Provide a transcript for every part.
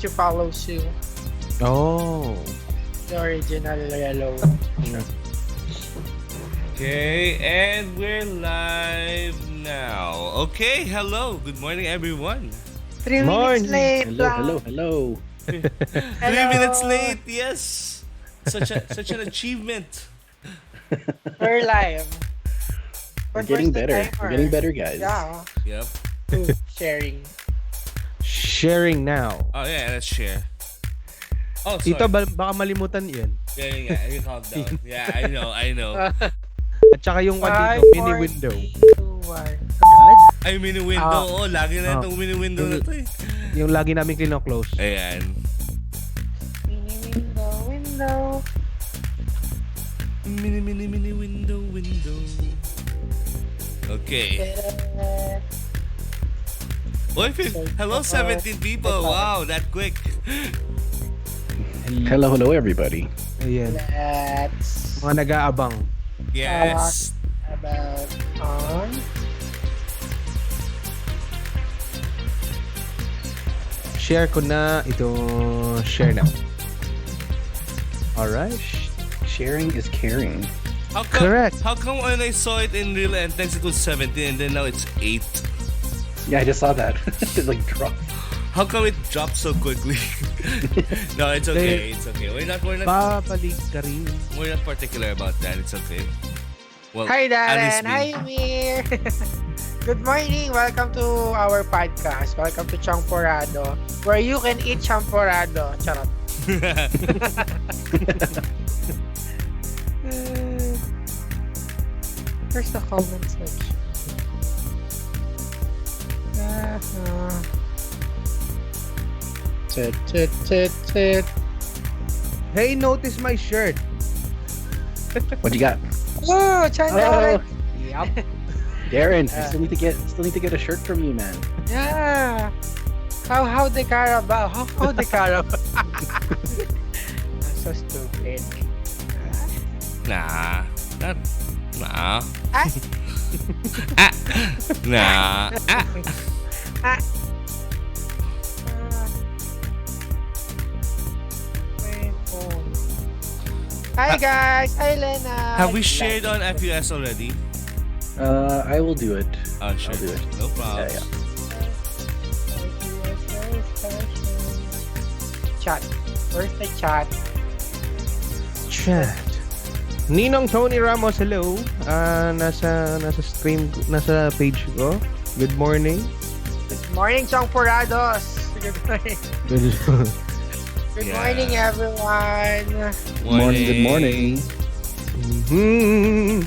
you follow Sue. Oh. The original yellow. Okay, and we're live now. Okay, hello. Good morning, everyone. 3 minutes late. Hello. 3 minutes late. Yes. Such an achievement. We're live. We're getting better. We're getting better, guys. Yeah. Yep. Sharing. Sharing now. Oh yeah, let's share. Oh, sorry. Tito, baka malimutan yun. Yeah. You calm down. Yeah, I know. At saka yung one dito, mini window. Ay, mini window. Oh, lagi na itong mini window na to eh. Yung lagi namin kino-close. Ayan. Mini window. Mini window. Okay. Oy, hello 17 people. Wow, that quick. Hello, everybody. Ayan. Let's Mga nag-aabang. Yes. about on. Share ko na ito. Share now. Alright. Sharing is caring. Correct. How come when I saw it in real intense it was 17 and then now it's 8? Yeah, I just saw that. It like dropped. How come it dropped so quickly? No, it's okay. It's okay. We're not Papalig ka rin. we're not particular about that. It's okay. Well, Hi at least Darren. me. Hi Mir. Good morning. Welcome to our podcast. Welcome to Tsongporado, where you can eat Tsongporado. Charot. Where's the comment section? Tit. Hey, notice my shirt. What you got? Oh, China. Yup. Darren, I still need to get a shirt from you, man. Yeah. How the Carabao? How the Carabao? I'm so stupid. Nah. Nah. Ah. Nah. Ah. My phone. Hi guys. Hi Lena. Have we shared on FUS already? I will do it. Oh, sure. I'll do it. No problem. Yeah. Chat. Where's the chat? Chat. Ninong Tony Ramos, hello. Nasa stream, nasa page ko. Good morning. Good morning, Tsongporados. Good morning. Good Yeah. morning, everyone. Good morning. Mhm.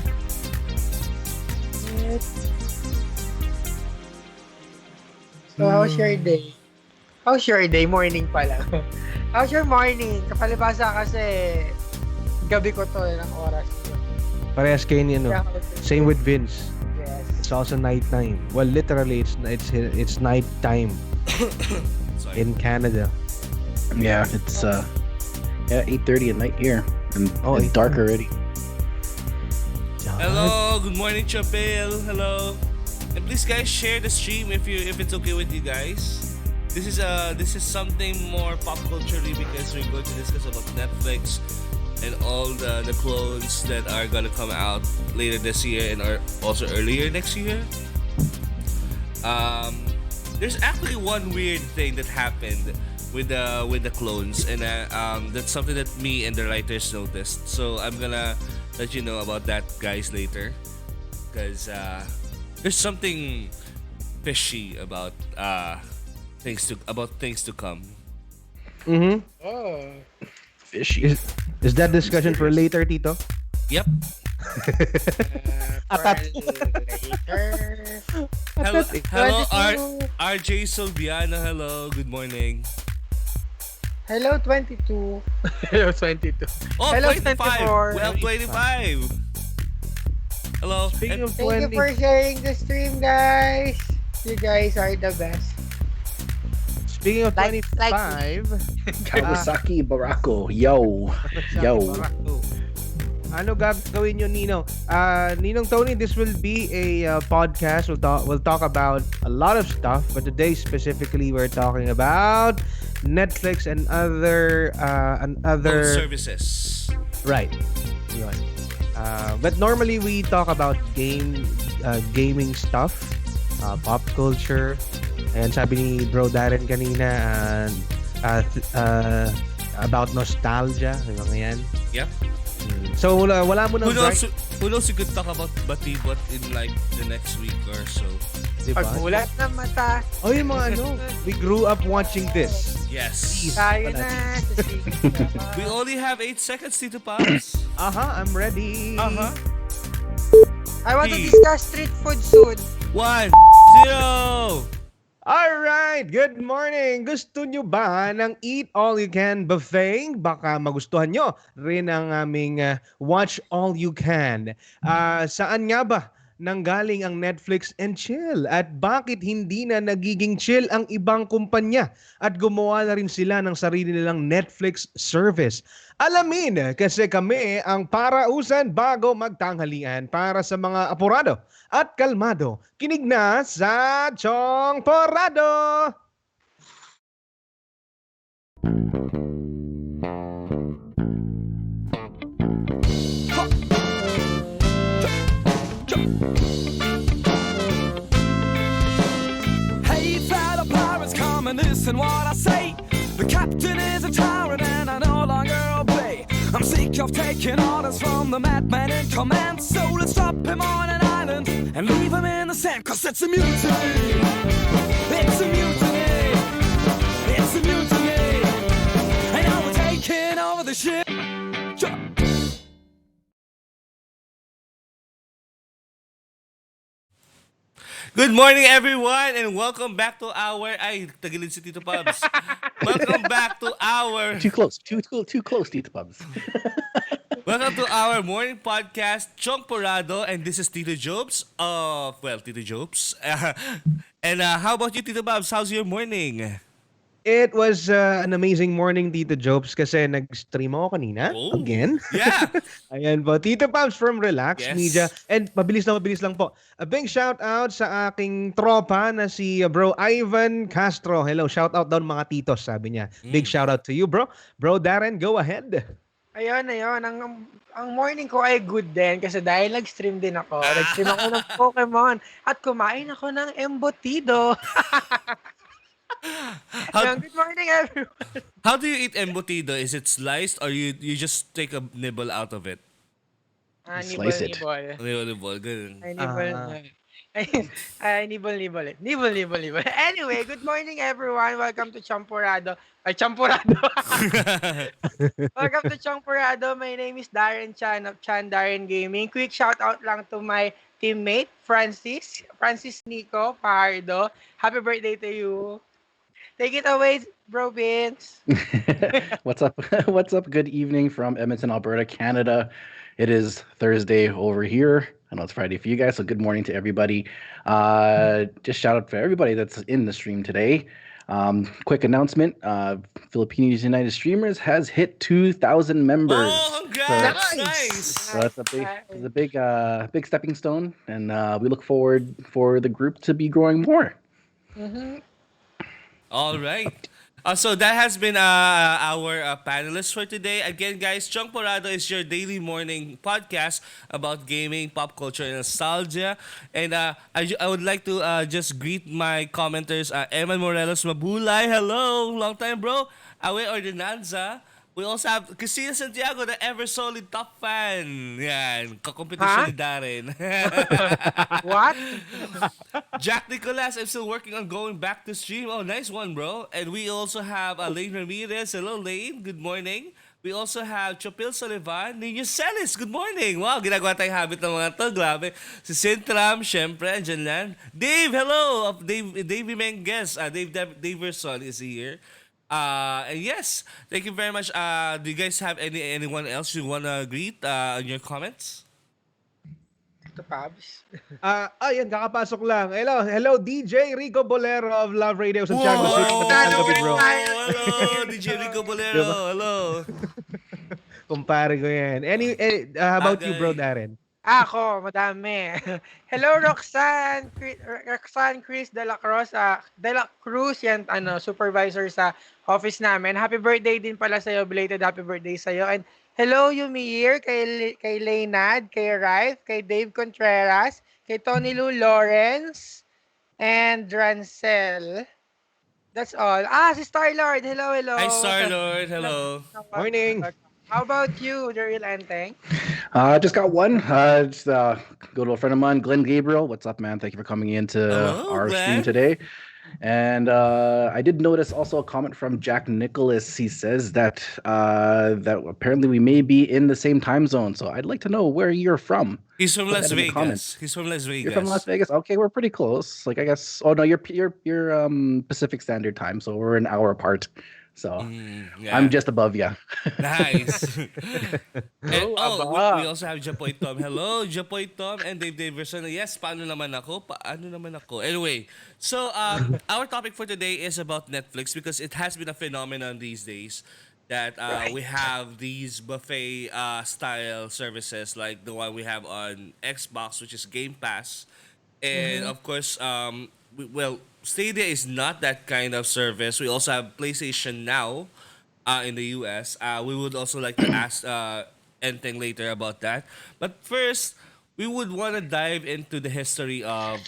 So, how's your day? How's your day? Morning pa lang. How's your morning? Kapalibasa kasi gabi ko to ng oras. Parehas kayo ni ano. Kaya, Same with Vince. yes. It's also night time. Well, literally, it's night time Sorry. in Canada. Yeah, it's 8:30 at night here, and it's 8:30. dark already. Hello, good morning, Chapel. Hello. And please, guys, share the stream if it's okay with you guys. This is something more pop culturally because we're going to discuss about Netflix and all the clones that are gonna come out later this year and are also earlier next year. There's actually one weird thing that happened with the clones, and that's something that me and the writers noticed. So I'm gonna let you know about that, guys, later, because there's something fishy about things to come. Mm-hmm. Oh. Fishy. Is that discussion for later, Tito? Yep. Atat. Later. Hello, RJ Solviano. Hello, good morning. Hello, 22. Hello, 22. Oh, Hello, 25. 24. We have 25. Hello. Speaking of Thank you 20, for sharing the stream, guys. You guys are the best. speaking of Like- 25, Kawasaki Barako. Yo. ano gagawin nyo, Ninong? Ninong Tony, this will be a podcast. We'll talk about a lot of stuff, but today specifically we're talking about Netflix and other Phone services. right. Yun. But normally we talk about gaming stuff, pop culture, and sabi ni Bro Darren kanina, about nostalgia, yung mga yan. Yep. So wala mo nang Who knows, you could talk about Batibot in like the next week or so. diba? Pagmulat ng mata. Oh, yung mga we grew up watching this. Yes. Tayo na sa sige. We only have 8 seconds, Tito Pops. I'm ready. I want to discuss street food soon. 1, 0. Alright, good morning! Gusto nyo ba ng Eat All You Can buffet? Baka magustuhan nyo rin ang aming Watch All You Can. Saan nga ba nanggaling ang Netflix and chill? At bakit hindi na nagiging chill ang ibang kumpanya? At gumawa na rin sila ng sarili nilang Netflix service. Alamin, kasi kami ang parausan bago magtanghalian para sa mga apurado at kalmado. Kinig na sa Tsongporado! Hey, fellow pirates, come and listen what I say. The captain is a tyrant and I no longer obey. I'm sick of taking orders from the madman in command. So let's drop him on an island and leave him in the sand. Cause it's a mutiny. It's a mutiny. It's a mutiny. And now we're taking over the ship. Good morning, everyone, and welcome back to our... Ay, tagilid si Tito Pubs. Welcome back to our... Too close, Tito Pubs. Welcome to our morning podcast, Tsongporado, and this is Tito Jopes. Tito Jopes. And how about you, Tito Pubs? How's your morning? It was an amazing morning, Tito Jopes, kasi nag-stream ako kanina. Oh. Again. Yeah. Ayan po. Tito Pabs from Relax Yes. Media. And mabilis lang po. A big shout out sa aking tropa na si Bro Ivan Castro. Hello, shout out down mga titos, sabi niya. Big shout out to you, bro. Bro Darren, go ahead. Ayun. Ang morning ko ay good din kasi dahil nag-stream din ako. Nag-stream ako ng Pokemon at kumain ako ng embutido. Good morning, everyone. How do you eat embutido? Is it sliced or you just take a nibble out of it? Slice it. Nibble, ganun. Nibble. Anyway, good morning, everyone. Welcome to Tsongporado. Tsongporado. Welcome to Tsongporado. My name is Darren Chan of Chan Darren Gaming. Quick shout out lang to my teammate, Francis Nico Pardo. Happy birthday to you. Take it away, Bro Vince. What's up? What's up? Good evening from Edmonton, Alberta, Canada. It is Thursday over here. I know it's Friday for you guys, so good morning to everybody. Just shout out for everybody that's in the stream today. Quick announcement: Filipinos United Streamers has hit 2,000 members. Oh, congrats! So- Nice. So that's a big stepping stone, and we look forward for the group to be growing more. All right. So that has been our panelists for today. Again, guys, Tsongporado is your daily morning podcast about gaming, pop culture, and nostalgia. And I would like to just greet my commenters. Eman Morelos Mabulay, hello, long time bro. Awe Ordinanza. We also have Christina Santiago, the ever-solid top fan. Yan, kakompetition ni Darren. What? Jack Nicolas, I'm still working on going back to stream. Oh, nice one, bro. And we also have Lane Ramirez. Hello, Lane. Good morning. We also have Chopil Sullivan. Niyo Celis. Good morning. Wow, ginagawa tayong habit ng mga to. Grabe. Si Sintram, syempre, andyan lang. Dave, hello. Davey Menges. Dave Daverson is here. And yes, thank you very much. Do you guys have anyone else you wanna greet on your comments? Ito, Pabs. Ayan, kakapasok lang. Hello, DJ Rico Bolero of Love Radio Santiago City. Whoa! Magandang gabi, bro. Hello, DJ Rico Bolero. Hello. Kumpare ko yan. How about you, bro Darren? Ako, madami. Hello, Roxanne Chris De La Cruz, yan, supervisor sa office namin. Happy birthday din pala sa'yo, belated happy birthday sa'yo. And hello, Yumir, kay Leynad, kay Rife, kay Dave Contreras, kay Tony Lou Lawrence, and Rancel. That's all. Si Starlord. Hello, hello. Hi, Star-Lord. Hello. Morning. How about you, the real Enteng? Just got one. Just go to a friend of mine, Glenn Gabriel. What's up, man? Thank you for coming into Hello, our Glenn. stream today. And I did notice also a comment from Jack Nicholas. He says that that apparently we may be in the same time zone. So I'd like to know where you're from. He's from Put Las that in the Vegas. comments. He's from Las Vegas. You're from Las Vegas. Okay, we're pretty close. Like I guess. Oh no, you're Pacific Standard Time, so we're an hour apart. So Yeah. I'm just above you. Nice. And, aba. we also have Japoy Tom. Hello, Japoy Tom and Dave Daverson. Yes, paano naman ako? Anyway, so our topic for today is about Netflix because it has been a phenomenon these days that we have these buffet style services like the one we have on Xbox, which is Game Pass. And of course, Stadia is not that kind of service. We also have PlayStation Now in the US. We would also like to ask Enteng later about that. But first, we would want to dive into the history of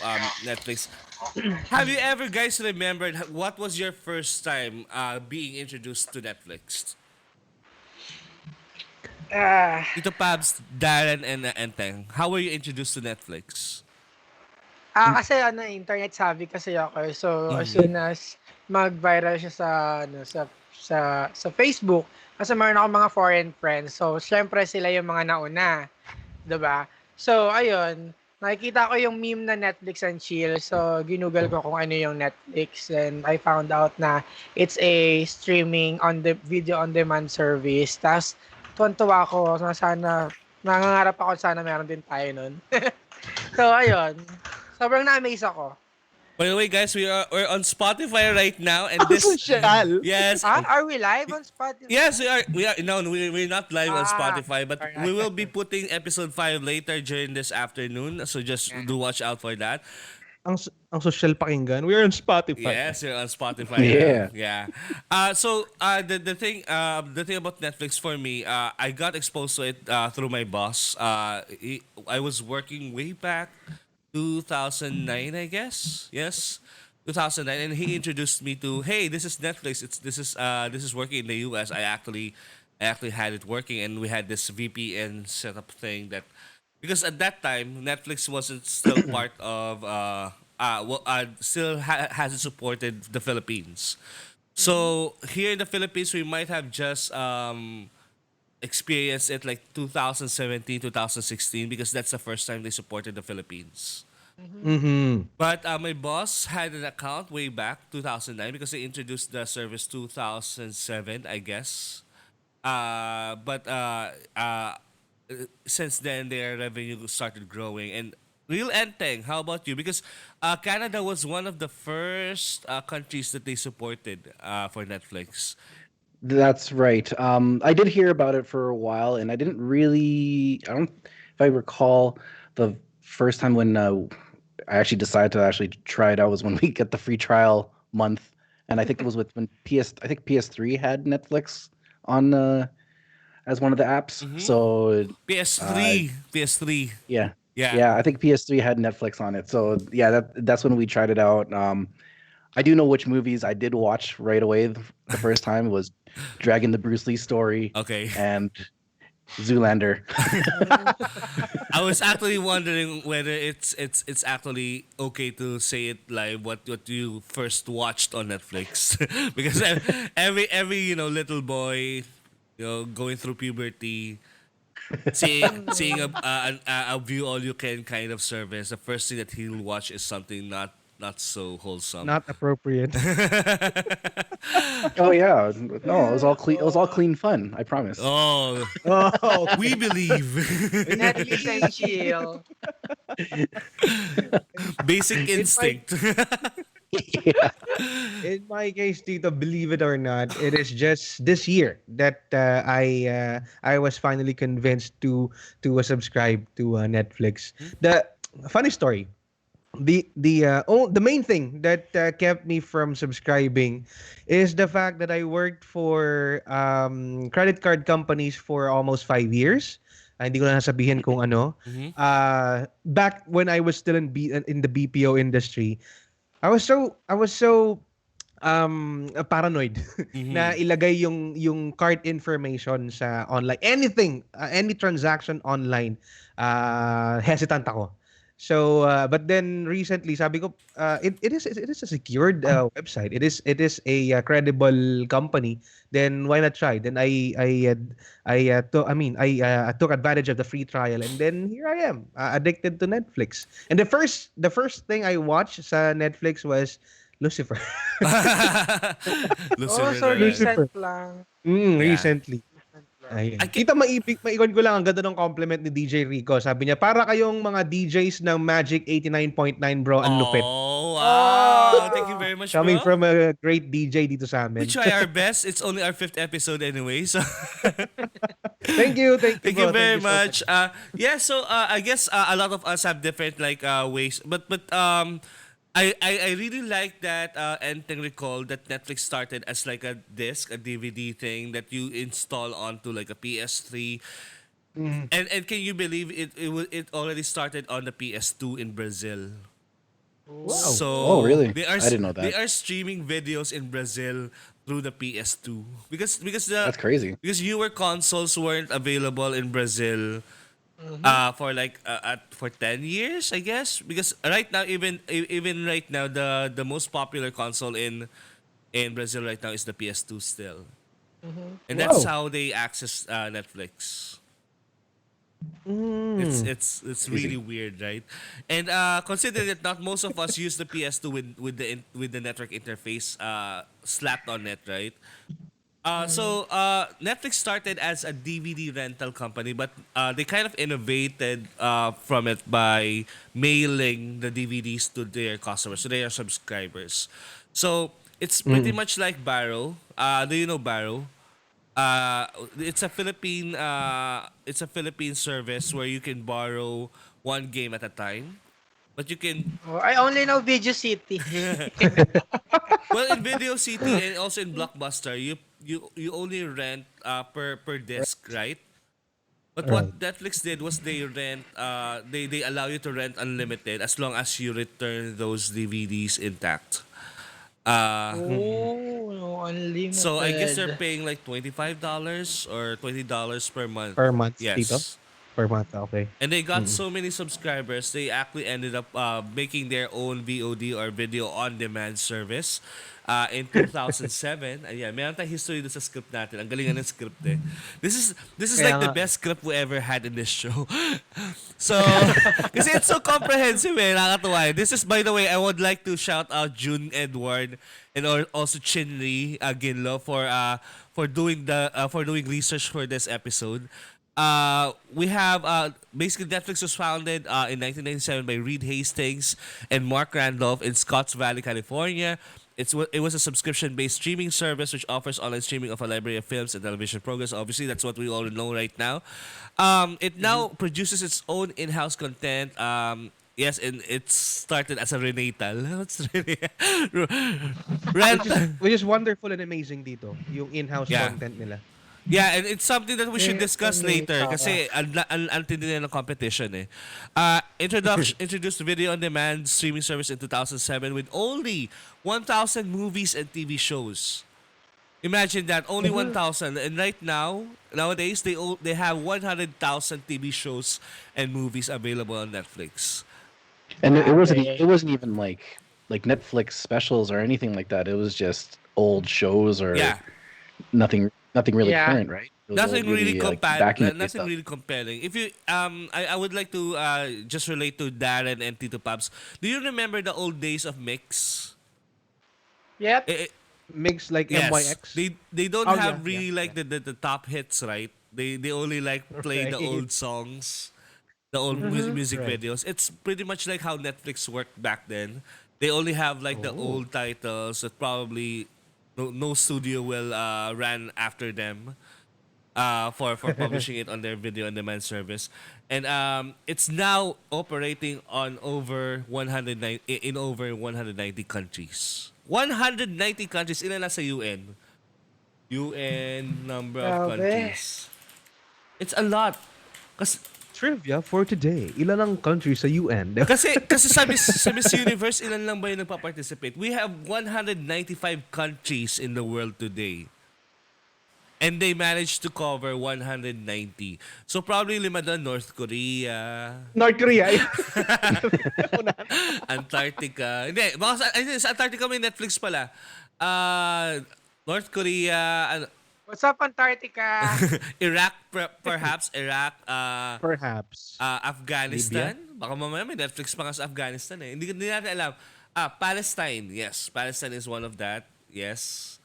Netflix. Have you ever, guys, remembered what was your first time being introduced to Netflix? Ah, Ito Pabs, Darren, and Enteng. How were you introduced to Netflix? kasi internet savvy kasi ako. So, as soon as mag-viral siya sa Facebook, kasi meron ako mga foreign friends. So, syempre sila yung mga nauna. 'Di ba? So, ayun, nakikita ko yung meme na Netflix and chill. So, ginugal ko kung ano yung Netflix and I found out na it's a streaming video on demand service. Tapos, tuwan-tuwa ako na sana, nangangarap ako sana meron din tayo nun. So, ayun. Sobrang na-amaze ako. By the way, guys, we're on Spotify right now, and this Social. yes, Are we live on Spotify? yes, we are. No, we're not live on Spotify, but alright. we will be putting episode 5 later during this afternoon. So just do watch out for that. Ang social pakinggan. We're on Spotify. Yes, you're on Spotify. Yeah. Yeah. The thing about Netflix for me, I got exposed to it through my boss. I was working way back 2009, I guess. Yes, 2009, and he introduced me to, hey, this is Netflix. This is working in the US. I actually had it working, and we had this VPN setup thing that, because at that time Netflix wasn't still part of hasn't supported the Philippines. So here in the Philippines, we might have just experienced it like 2017, 2016, because that's the first time they supported the Philippines. Mm-hmm. But my boss had an account way back 2009 because they introduced the service 2007, I guess. But since then, their revenue started growing. And real Enteng, how about you? Because Canada was one of the first countries that they supported for Netflix. That's right. I did hear about it for a while, and I didn't really. I don't. If I recall, the first time when I actually decided to actually try it out was when we get the free trial month, and I think it was when I think PS3 had Netflix on as one of the apps. So PS3. yeah, Yeah. I think PS3 had Netflix on it. So yeah, that's when we tried it out. I do know which movies I did watch right away. The first time was Dragon the Bruce Lee story. Okay. And Zoolander. I was actually wondering whether it's actually okay to say it live what you first watched on Netflix because every little boy going through puberty, seeing a view all you can kind of service, the first thing that he'll watch is something not so wholesome. Not appropriate. Oh yeah, no, it was all clean. It was all clean fun. I promise. Oh, Oh, we believe. Netflix and chill. Basic instinct. Yeah. In my case, Tito, believe it or not, it is just this year that I was finally convinced to subscribe to Netflix. The funny story, the main thing that kept me from subscribing is the fact that I worked for credit card companies for almost 5 years. Hindi ko na sabihin kung ano. Mhm. Back when I was still in the BPO industry, I was so paranoid na Mhm. ilagay yung card information sa online, anything, any transaction online, hesitant ako. So but then recently sabi ko, it is a secured website, it is a credible company, then why not try. Then I took advantage of the free trial, and then here I am, addicted to Netflix. And the first thing I watched sa Netflix was Lucifer. Oh, Lucifer so talaga. recent Lucifer. lang. Yeah. Recently. I Ayan. can, Tita, maigon ko lang ang ganda ng compliment ni DJ Rico. Sabi niya, para kayong mga DJs ng Magic 89.9, bro. Ang lupit. oh, wow. Thank you Oh! very much, Coming bro. from a great DJ dito sa We amin. try our best. It's only our fifth episode anyway, so Thank you, thank you bro. Thank very you so much. much. Yeah, so I guess a lot of us have different like ways, but I really like that and can recall that Netflix started as like a disc, a DVD thing that you install onto like a PS3. Mhm. And can you believe it already started on the PS2 in Brazil? Wow. Oh, So really? I didn't know they that. are streaming videos in Brazil through the PS2 That's crazy. because newer consoles weren't available in Brazil for like for 10 years, I guess, because right now even right now the most popular console in Brazil right now is the PS2 still. And that's Wow. how they access Netflix. It's Mm. it's it's Crazy. really weird, right? And consider that not most of us use the PS2 with the network interface slapped on it, right? Netflix started as a DVD rental company, but they kind of innovated from it by mailing the DVDs to their customers, to their subscribers. So it's pretty Mm. much like Barrow. Do you know Barrow? It's a Philippine service where you can borrow one game at a time, but you can Oh, I only know Video City. well in Video City and also in Blockbuster you only rent per disc, right? But Right. what Netflix did was they allow you to rent unlimited as long as you return those DVDs intact. Uh Mm. Oh, no, so I guess they're unlimited. paying like $25 or $20 per month. Per month, Tito? Yes. Per month, okay. And they got Mm. so many subscribers, they actually ended up making their own VOD or video on demand service in 2007. And yeah, meron tayong history doon sa script natin. Ang galingan ng script eh. This is Kaya like the nga. best script we ever had in this show. So, kasi it's so comprehensive eh. Nakakatuwa eh. This is, by the way, I would like to shout out June Edward and also Chinry Ginlo for doing for doing research for this episode. We have basically Netflix was founded in 1997 by Reed Hastings and Mark Randolph in Scotts Valley, California. It was a subscription-based streaming service which offers online streaming of a library of films and television programs. Obviously, that's what we all know right now. It now produces its own in-house content. Yes, and it started as a renatal. What's Which is rental? which is wonderful and amazing dito, yung in-house Yeah. content nila. Yeah, and it's something that we should discuss later Rental. kasi ang tindi na ng competition eh. Introduced the video on demand streaming service in 2007 with only 1,000 movies and TV shows. Imagine that, only 1,000, and right now nowadays they have 100,000 TV shows and movies available on Netflix. And Grabe. it wasn't even like Netflix specials or anything like that. It was just old shows or Yeah. nothing really Yeah. current, right? It was all Nothing really back in the day nothing stuff. really compelling. If you I would like to just relate to Darren and Tito Pabs. Do you remember the old days of Mix? Yep. Eh, Mix like yes. MYX. They don't Oh, have yeah, really yeah, like the top hits, right? They only like play the Right. old songs, the old music Right. videos. It's pretty much like how Netflix worked back then. They only have like the Oh. old titles that probably no studio will ran after them for publishing it on their video on demand service. And it's now operating on over 190 in over 190 countries. 190 countries. Ilan na sa UN? UN number of Grabe. countries. It's a lot. Kasi Trivia for today. Ilan ang country sa UN? kasi sa Miss Universe, ilan lang ba yung nagpa-participate? We have 195 countries in the world today. And they managed to cover 190. So probably lima doon, North Korea, North Korea. Antarctica. Hindi, sa Antarctica may Netflix pala. North Korea, What's up, Antarctica? Iraq, perhaps, Iraq, Perhaps. Afghanistan. Baka mamaya may Netflix pa nga sa Afghanistan eh. Hindi natin alam. Palestine. Yes, Palestine is one of that. Yes.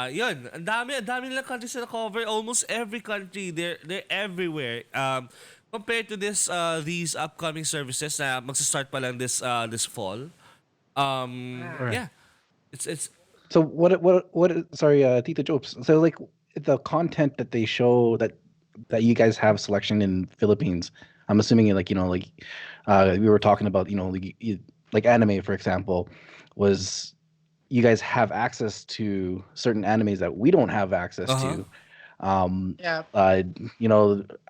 Yun. Ang dami nilang countries na cover. Almost every country. They're everywhere. Compared to these upcoming services na magsa-start pa lang this fall. Yeah. It's So what? Sorry, Tito Jopes. So like the content that they show that you guys have selection in Philippines. I'm assuming like we were talking about like anime, for example, was you guys have access to certain animes that we don't have access to. Yeah.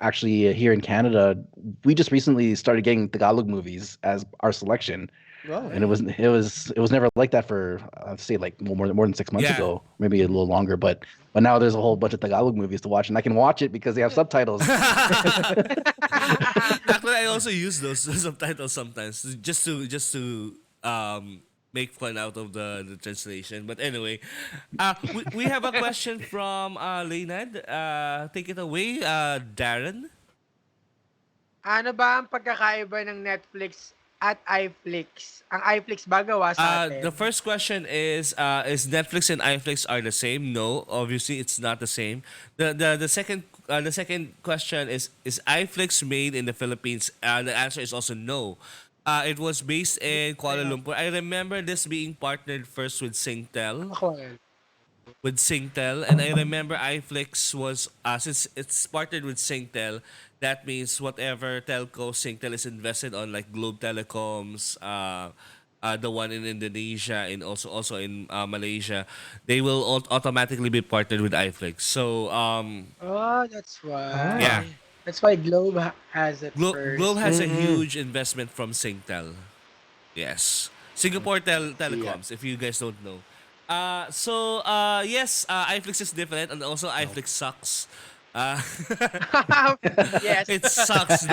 Actually here in Canada, we just recently started getting Tagalog movies as our selection. Wow. And it was never like that for I'd say like more than 6 months Yeah. ago, maybe a little longer. But now there's a whole bunch of Tagalog movies to watch, and I can watch it because they have subtitles. Actually, I also use those subtitles sometimes just to make fun out of the translation. But anyway, we have a question from Leonard. Take it away, Darren. Ano ba ang pagkakaiba ng Netflix at iFlix? Ang iFlix ba gawa sa atin? The first question is Netflix and iFlix are the same? No, obviously it's not the same. The second question is iFlix made in the Philippines? The answer is also no. It was based in Kuala Lumpur. I remember this being partnered first with Singtel. Ako rin. And I remember iFlix was since it's partnered with Singtel, that means whatever telco Singtel is invested on, like Globe Telecoms, the one in Indonesia, and also in Malaysia, they will automatically be partnered with iFlix. So Oh, that's why. Yeah. That's why Globe has it first. Globe has a huge investment from Singtel. Yes, Singapore Telecoms. If you guys don't know. Yes, iFlix is different, and also iFlix sucks. Yes. It sucks.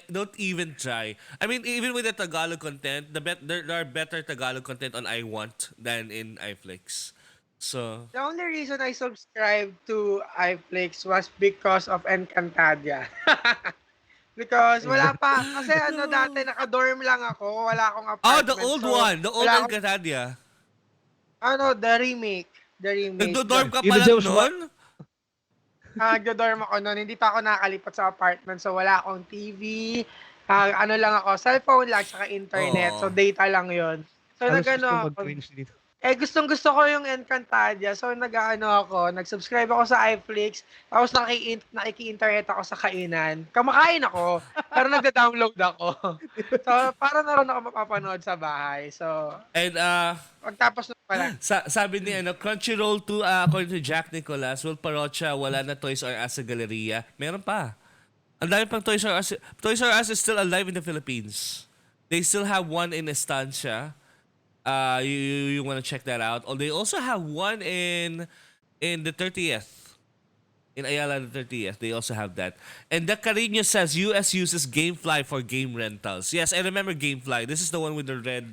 Don't even try. I mean, even with the Tagalog content, there are better Tagalog content on iWant than in iFlix. So The only reason I subscribed to iFlix was because of Encantadia. Because wala pa. Kasi dati naka-dorm lang ako. Wala akong apartment. the old so one, the old wala akong- Encantadia. The remake. Nagdo-dorm ka Yun pa na lang Zeus nun? Nagdo-dorm ako noon. Hindi pa ako nakakalipat sa apartment. So, wala akong TV. Lang ako. Cellphone lang, saka internet. Oo. So, data lang yon. So, Halos gusto ako. mag-cringe dito. Gustong-gusto ko yung Encantadia. So, nag-subscribe ako sa iFlix. Tapos, nakiki-internet ako sa kainan. Kamakain ako. Pero nagda-download ako. So, para na rin ako mapapanood sa bahay. So, And pagtapos na pala. sabi ni Crunchyroll 2, according to Jack Nicolas, Will Parocha, wala na Toys R Us sa Galleria. Meron pa. Ang dami pang Toys R Us. Toys R Us is still alive in the Philippines. They still have one in Estancia. You want to check that out. Or they also have one in the 30th. In Ayala the 30th, they also have that. And the Carino says US uses Gamefly for game rentals. Yes, I remember Gamefly. This is the one with the red.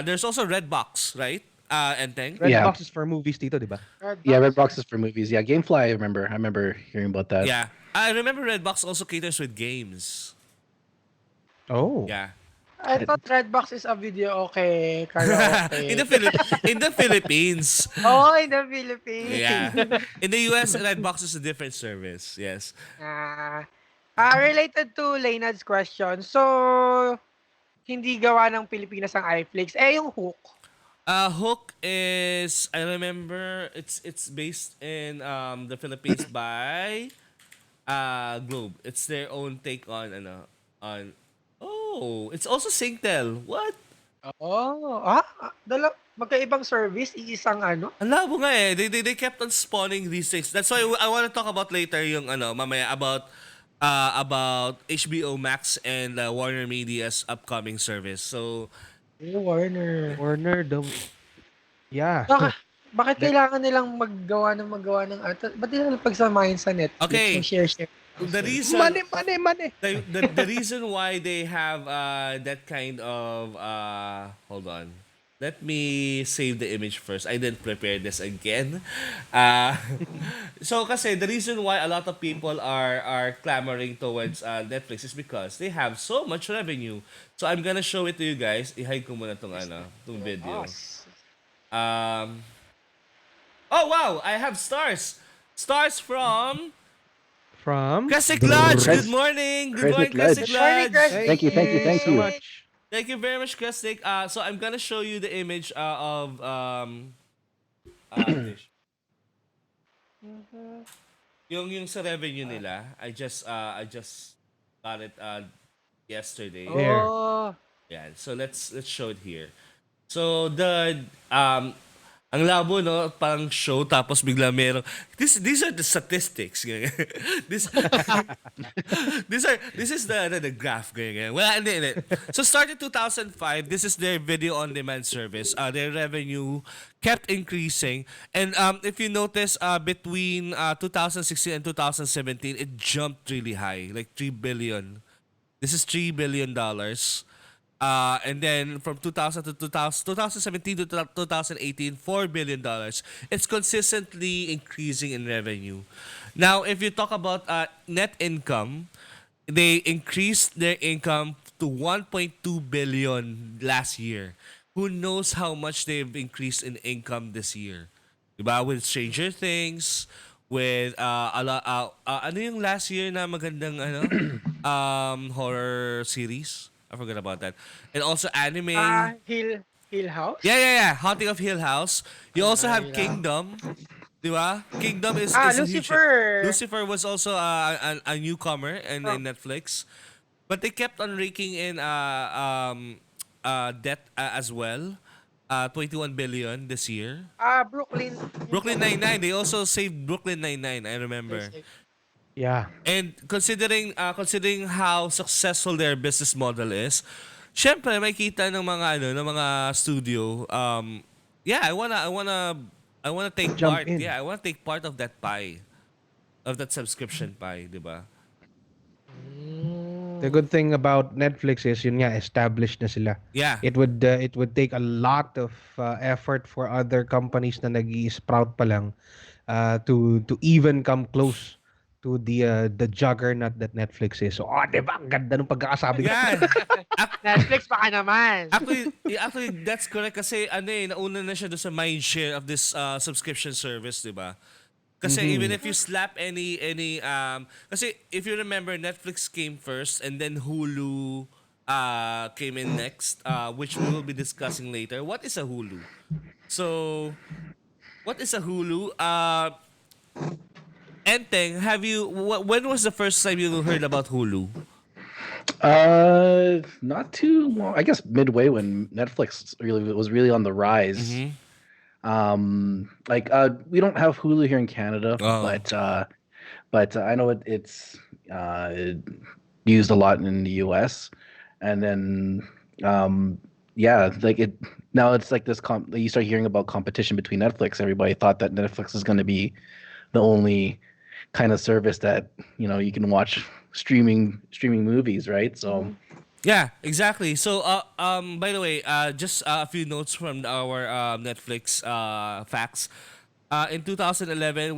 There's also Redbox, right? Enteng. Red Yeah. boxes for movies dito, di ba? Yeah, red boxes for movies. Yeah, GameFly. I remember hearing about that. Yeah, I remember Redbox also caters with games. Oh. Yeah. I thought Redbox is a video karaoke. in the Philippines. Oh, in the Philippines. Yeah. In the US, Redbox is a different service. Yes. Related to Leonard's question, so hindi gawa ng Pilipinas ang iFlix. Yung Hook. Hook is, I remember it's based in the Philippines by Globe. It's their own take on on it's also Singtel. What? Magkaibang service, iisang ano. Ang labo nga eh. They kept on spawning these things. That's why I want to talk about later yung mamaya about HBO Max and Warner Media's upcoming service. So Warner. Warner, yeah. Bakit kailangan nilang maggawa ng ba't nila pagsamahin sa Netflix? Okay. Yung share. the reason Money. the reason why they have that kind of hold on. Let me save the image first. I didn't prepare this again. So kasi the reason why a lot of people are clamoring towards Netflix is because they have so much revenue. So I'm gonna show it to you guys. I-hide ko muna tong video. Oh wow, I have stars. Stars from Classic Lodge. Good morning. Good morning, Classic Lodge. Thank you. so much. Thank you very much, Classic. So I'm gonna show you the image of yung sa revenue nila. I just got it yesterday. There. Yeah. So let's show it here. So the ang labo no, parang show tapos bigla merong these are the statistics. this is the graph ganyan. Well, hindi. So started 2005, this is their video on demand service. Their revenue kept increasing, and if you notice between 2016 and 2017 it jumped really high, like 3 billion. This is $3 billion. And then from 2000 to 2017 to 2018, $4 billion. It's consistently increasing in revenue. Now, if you talk about net income, they increased their income to 1.2 billion last year. Who knows how much they've increased in income this year? Diba? With Stranger Things, with ano yung last year na magandang horror series? I forgot about that. And also anime. Hill House? Yeah. Haunting of Hill House. You also have Kingdom. Diba? Kingdom is Lucifer. Lucifer was also a newcomer in Netflix. But they kept on raking in debt as well. 21 billion this year. Brooklyn Nine-Nine. They also saved Brooklyn Nine-Nine, I remember. Yeah. And considering how successful their business model is, syempre makita ng mga ng mga studio, I wanna take Jump part. in. Yeah, I wanna take part of that pie. Of that subscription pie, 'di ba? The good thing about Netflix is yun nga, established na sila. Yeah. It would take a lot of effort for other companies na nag-i-sprout pa lang to even come close to the juggernaut that Netflix is. So, diba? Ang ganda ng pagkakasabi ko. Yeah. Netflix baka naman. Actually, that's correct kasi nauna na siya doon sa mind share of this subscription service, 'di ba? Kasi even if you slap any kasi if you remember, Netflix came first and then Hulu came in next, which we will be discussing later. What is a Hulu? So, what is a Hulu? Enteng, when was the first time you heard about Hulu? Not too long. I guess midway when Netflix was really on the rise. We don't have Hulu here in Canada, but I know it's used a lot in the US, and then now it's like this. You start hearing about competition between Netflix. Everybody thought that Netflix is going to be the only kind of service that you can watch streaming movies, right? So yeah, exactly. So by the way, just a few notes from our Netflix facts. In 2011,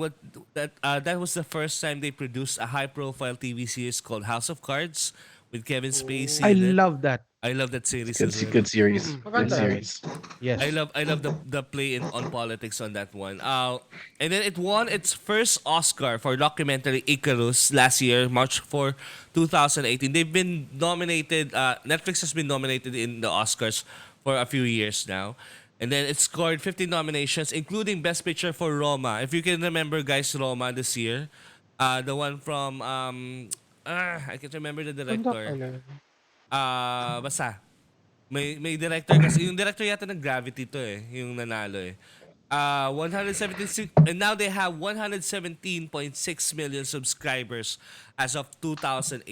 that was the first time they produced a high-profile TV series called House of Cards with Kevin Spacey. I in it. love that. I love that series Good, as well. good series. Good Maganda. series. Yes. I love the play on politics on that one. And then it won its first Oscar for documentary Icarus last year, March 4, 2018. They've been nominated. Netflix has been nominated in the Oscars for a few years now, and then it scored 15 nominations, including Best Picture for Roma. If you can remember, guys, Roma this year, the one from I can't remember the Ganda director. pala. Basta may director kasi. Yung director yata ng Gravity to eh. Yung nanalo eh. 176 and now they have 117.6 million subscribers as of 2018.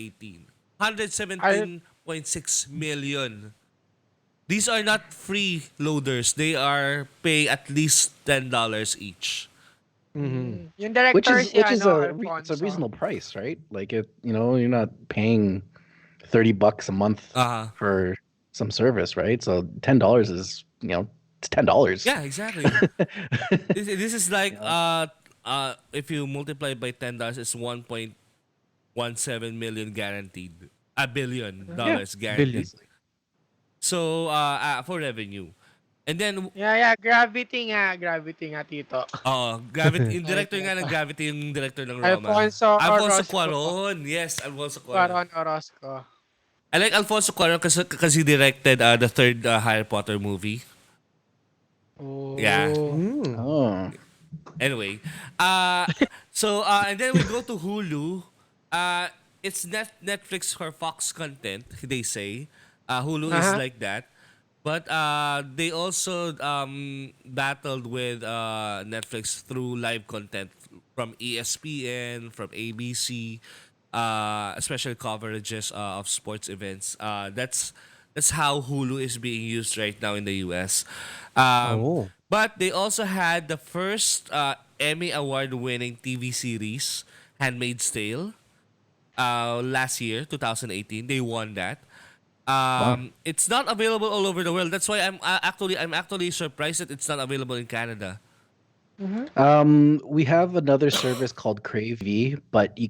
117.6 million. These are not free loaders. They are pay at least $10 each. Yung Which director is si which is Alfonso. it's a reasonable price, right? Like you're not paying $30 a month Uh-huh. for some service, right? So $10 is it's $10. Yeah, exactly. This is like if you multiply by $10, it's 1.17 million guaranteed. A billion dollars guaranteed. Billion. So for revenue. And then Yeah, Gravity nga, tito. Gravity, yung director nga ng Gravity, yung director ng Roma. Alfonso Alfonso Orozco. Cuarón. Yes, Alfonso Cuarón. Cuaron Orozco. I like Alfonso Cuarón kasi he directed the third Harry Potter movie. Oh. Yeah. Oh. Anyway, so and then we go to Hulu. It's Netflix for Fox content, they say. Hulu is like that. But they also battled with Netflix through live content from ESPN, from ABC, especially coverages of sports events. That's how Hulu is being used right now in the US. But they also had the first Emmy Award-winning TV series, Handmaid's Tale, last year, 2018. They won that. It's not available all over the world. That's why I'm actually surprised that it's not available in Canada. We have another service called Crave V, but you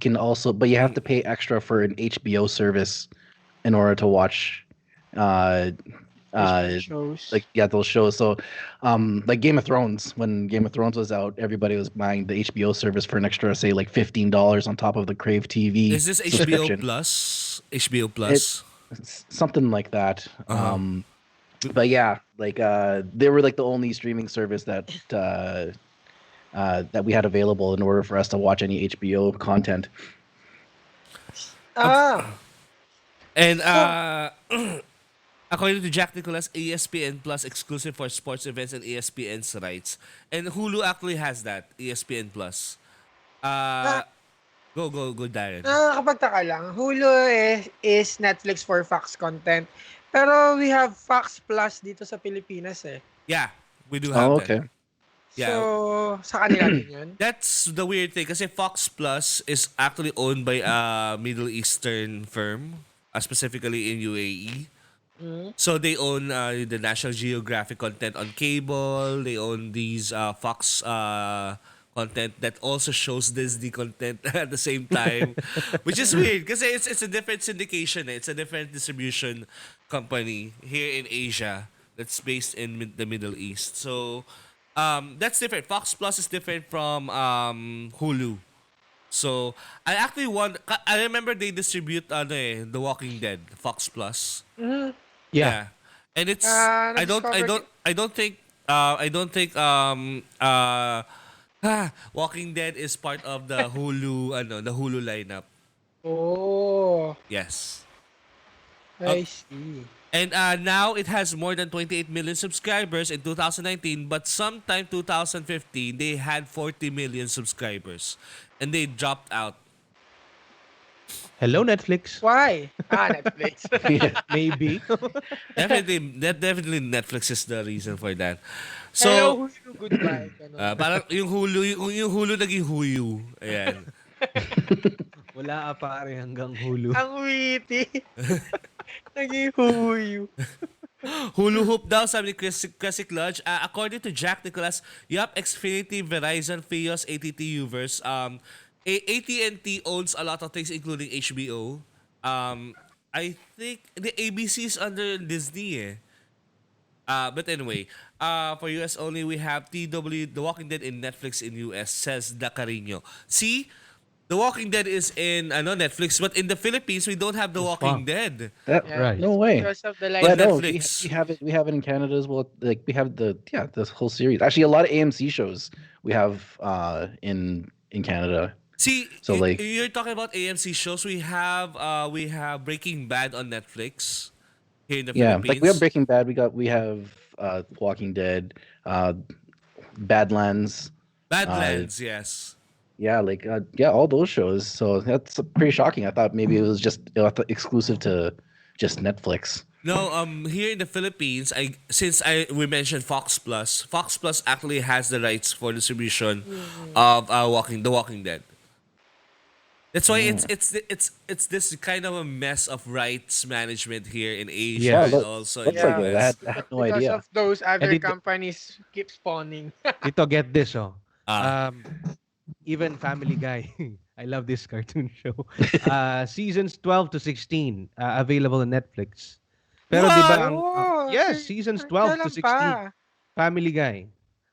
have to pay extra for an HBO service in order to watch Shows. those shows. So like Game of Thrones, when Game of Thrones was out, everybody was buying the HBO service for an extra, say, like $15 on top of the Crave TV. Is this HBO subscription. Plus? HBO Plus? It's something like that. But yeah, like they were like the only streaming service that that we had available in order for us to watch any HBO content. And according to Jack Nicholas, ESPN Plus exclusive for sports events and ESPN's rights. And Hulu actually has that, ESPN Plus. Go, Darren. Nakakapagtaka lang. Hulu is Netflix for Fox content. Pero we have Fox Plus dito sa Pilipinas eh. Yeah, we do have Oh, that. okay. Yeah. So, sa kanila din yun. That's the weird thing kasi Fox Plus is actually owned by a Middle Eastern firm, specifically in UAE. So they own the National Geographic content on cable. They own these Fox content that also shows Disney content at the same time, which is weird because it's a different syndication. It's a different distribution company here in Asia that's based in the Middle East. So that's different. Fox Plus is different from Hulu. So I actually I remember they distribute The Walking Dead, Fox Plus. Yeah. And it's I don't think Walking Dead is part of the Hulu the Hulu lineup. Oh, Yes. I see. And now it has more than 28 million subscribers in 2019, but sometime 2015 they had 40 million subscribers and they dropped out. Hello, Netflix. Why? Netflix. Maybe. Definitely Netflix is the reason for that. So Hello, Hulu, goodbye. Ganun. parang yung Hulu naging Huyu. Ayan. Wala pare hanggang Hulu. Ang witty. Naging huyu. Hulu Hoop daw, sabi ni Classic Lodge. According to Jack Nicholas, yup, Xfinity, Verizon, Fios, AT&T, Uverse. AT&T owns a lot of things including HBO. I think the ABC is under Disney. But anyway, for US only, we have TW The Walking Dead in Netflix in US, says Da Carino. See, The Walking Dead is in Netflix, but in the Philippines, we don't have The It's Walking Fox. Dead That Yeah, Right. it's no way. because of the on Yeah, license. no, Netflix. we have it in Canada as well. Like we have this whole series. Actually, a lot of AMC shows we have in Canada. See, So like you're talking about AMC shows. We have Breaking Bad on Netflix here in the yeah, like we have Philippines. Breaking Bad. We have Walking Dead, uh, Badlands. Badlands, yes. Yeah, like yeah, all those shows. So that's pretty shocking. I thought maybe it was just exclusive to just Netflix. No, here in the Philippines, we mentioned Fox Plus actually has the rights for distribution of The Walking Dead. That's why it's this kind of a mess of rights management here in Asia Wow, Yes. and also in looks the like Yeah. it. US. I had no Because idea. of those other it- companies keep spawning. Ito, get this, oh. Ah, Even Family Guy. I love this cartoon show. Seasons 12 to 16 available on Netflix. Pero 'di What? ba Oh, yes, seasons 12 to kailan 16. pa? Family Guy.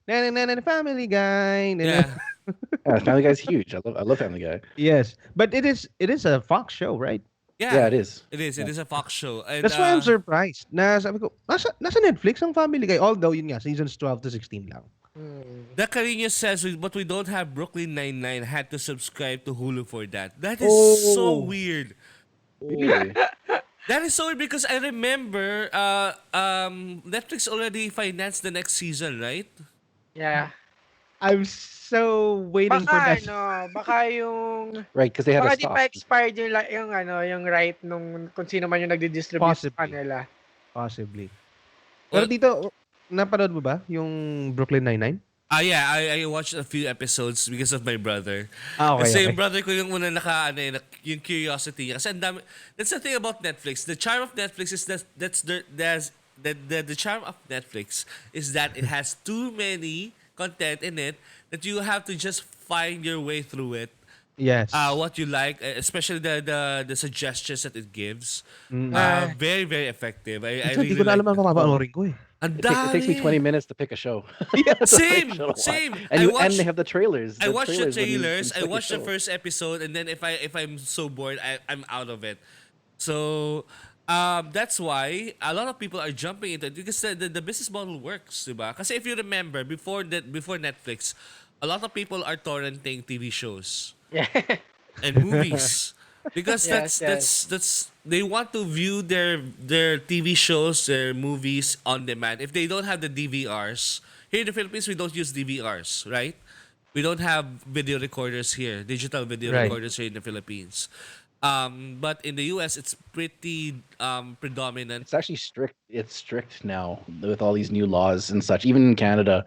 Family Guy. yeah. Yeah, Family Guy's huge. I love Family Guy. Yes, but it is a Fox show, right? Yeah, Yeah. it is. It is. It Yeah. is a Fox show. And That's why I'm surprised. Na sabi ko, nasa Netflix ang Family Guy. Although yun nga, seasons 12 to 16 lang. The Carino says, but we don't have Brooklyn Nine-Nine. Had to subscribe to Hulu for that. That is so Oh. weird. Oh. That is so weird because I remember Netflix already financed the next season, right? Yeah. I'm so waiting for Baka that. baka yung Right, because they had baka to di stop. pa expired yung right nung kung sino man yung nagdi-distribute sa Possibly. kanila. Possibly. Pero Well, dito, napanood mo ba yung Brooklyn Nine-Nine? yeah, I watched a few episodes because of my brother. Okay, Kasi okay. yung brother ko yung una yung curiosity niya. Kasi ang dami, that's the thing about Netflix. The charm of Netflix is the charm of Netflix is that it has too many content in it that you have to just find your way through it. Yes. What you like, especially the suggestions that it gives. Ah. Very, very effective. I Minsan, di really ko na like alam ang papanoorin ko eh. Ang It takes me dami. 20 minutes to pick a show. Same, I don't know why. same. And, I and watch- they have the trailers. I watch the when you trailers. I pick a watch the show. first episode, and then if I'm so bored, I'm out of it. So that's why a lot of people are jumping into it because the business model works, diba? Kasi if you remember before Netflix, a lot of people are torrenting TV shows Yeah. and movies because Yes, that's they want to view their TV shows, their movies on demand. If they don't have the DVRs here in the Philippines, we don't use DVRs, right? We don't have video recorders here, digital video Right. recorders here in the Philippines. But in the US, it's pretty predominant. It's actually strict. It's strict now with all these new laws and such. Even in Canada,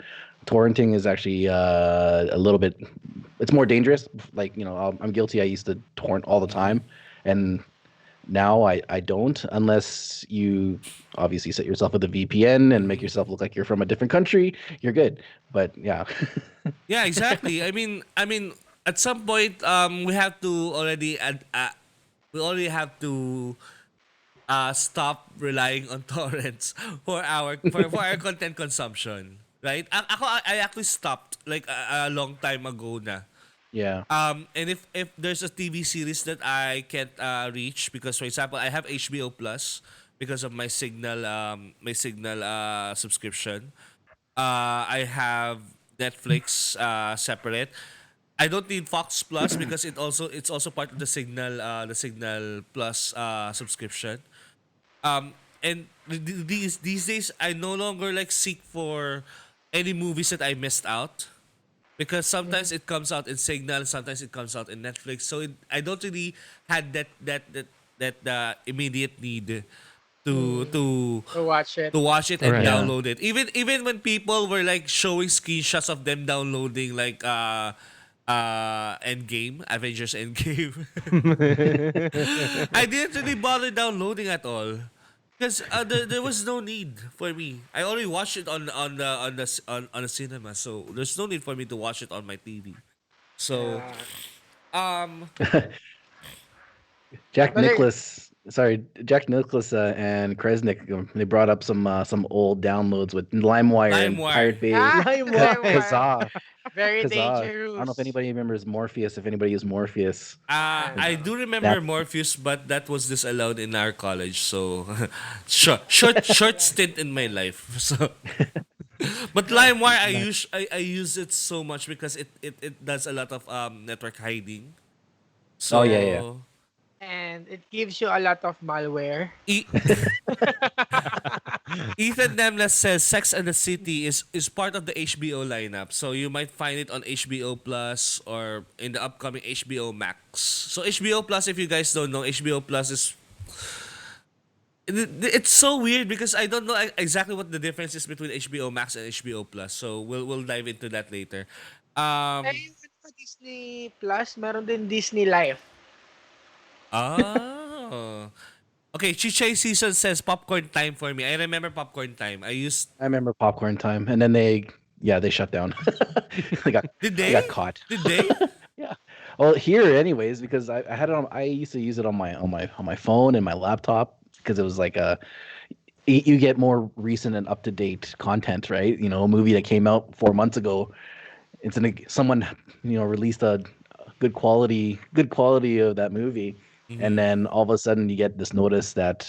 torrenting is actually a little bit. It's more dangerous. Like I'm guilty. I used to torrent all the time, and now I don't unless you obviously set yourself with a VPN and make yourself look like you're from a different country. You're good. But yeah, Yeah, exactly. I mean, at some point, we have to we already have to stop relying on torrents for our content consumption, right? I actually stopped like a long time ago na. yeah. And if there's a TV series that I can't reach because, for example, I have HBO Plus because of my Signal subscription. I have Netflix separate. I don't need Fox Plus because it's also part of the Signal Plus subscription. And these days I no longer like seek for any movies that I missed out because sometimes it comes out in Signal, sometimes it comes out in Netflix. So I don't really had that immediate need to To watch it. watch it and Right. Yeah. download it. Even when people were like showing screenshots of them downloading like Endgame, Avengers Endgame. I didn't really bother downloading at all. Because there was no need for me. I already watched it on the cinema, so there's no need for me to watch it on my TV. So, Yeah. Jack But Nicholas sorry, Jack Nicklaus and Kresnik, they brought up some old downloads with LimeWire and LimeWire. Pirate Bay, Yeah, LimeWire. Kazaa. very Kazaa. I don't know dangerous. if anybody remembers Morpheus. If anybody used Morpheus, I do remember That- Morpheus, but that was disallowed in our college. So, short stint in my life. So, but LimeWire, I use it so much because it does a lot of network hiding. So, Oh, yeah. And it gives you a lot of malware. E- Ethan Nemles says Sex and the City is part of the HBO lineup. So you might find it on HBO Plus or in the upcoming HBO Max. So HBO Plus, if you guys don't know, HBO Plus is it's so weird because I don't know exactly what the difference is between HBO Max and HBO Plus. So we'll dive into that later. Eh, yung sa Disney Plus, meron din Disney Life. Oh. Okay, Chichay Season says popcorn time for me. I remember popcorn time. I used I remember Popcorn Time, and then they shut down. they got Did they they? got caught. Did they? Yeah. Well, here, anyways, because I had it on. I used to use it on my phone and my laptop because it was like you get more recent and up to date content, right? You know, a movie that came out 4 months ago. Someone released a good quality of that movie, and then all of a sudden you get this notice that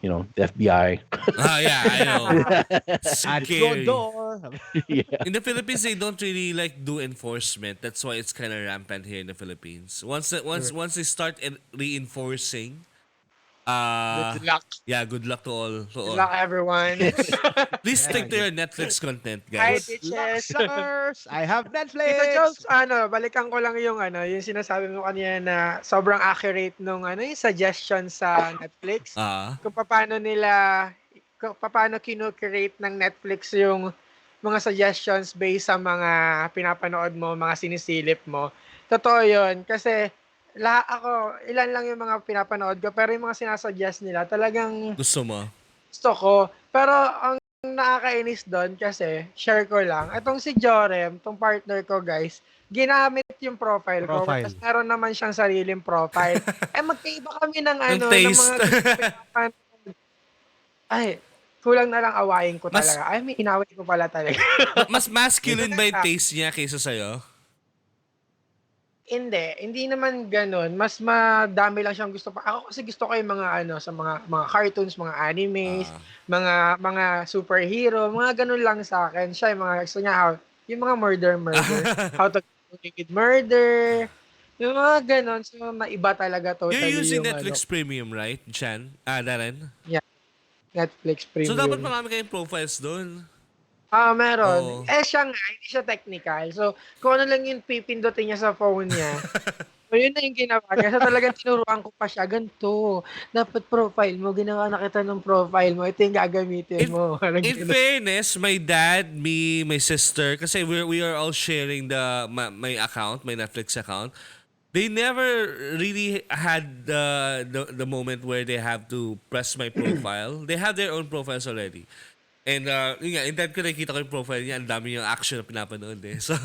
the FBI. Yeah, I know. At your Scary. door. Yeah. In the Philippines, they don't really like do enforcement. That's why it's kind of rampant here in the Philippines. Once they start reinforcing, Good luck. yeah, good luck to all. Good luck, everyone. Please stick to your Netflix content, Hi, guys. bitches. Suckers! I have Tito Netflix! Jopes, balikan ko lang yung yung sinasabi mo kanina na sobrang accurate nung yung suggestion sa Netflix. Ah, Kung paano kino-create ng Netflix yung mga suggestions based sa mga pinapanood mo, mga sinisilip mo. Totoo yun. Kasi ilan lang yung mga pinapanood ko, pero yung mga sinasuggest nila, talagang gusto mo? gusto ko. Pero ang nakakainis doon kasi, share ko lang, itong si Jorem, itong partner ko guys, ginamit yung profile ko. Profile. Tapos meron naman siyang sariling profile. Magkaiba kami ng Ng ng taste. mga gusto pinapanood. Ay, kulang na lang awayin ko Mas- talaga. Ay, may inaway ko pala talaga. Mas masculine ba yung taste niya kaysa sa'yo? Hindi naman ganoon. Mas madami lang siyang gusto pa. Ako kasi gusto ko yung mga sa mga cartoons, mga animes, mga superhero, mga ganun lang sa akin. Siya yung mga gusto niya yung mga murder, how to get murder, yung mga ganun. So maiba talaga totally You're using yung Netflix Premium, right, Chan? Darren? Netflix So Premium. dapat marami kayong profiles doon. Meron. Oo. Siya nga, hindi siya technical. So, kung ano lang yung pipindutin niya sa phone niya, so yun na yung ginawa niya. So, talagang tinuruan ko pa siya, ganito. Dapat profile mo, ginawa na kita ng profile mo, ito yung gagamitin mo. In fairness, my dad, me, my sister, kasi we are all sharing my account, my Netflix account. They never really had the moment where they have to press my profile. They have their own profiles already. And yun nga, in that ko nakikita ko yung profile niya, ang dami yung action na pinapanood eh. So,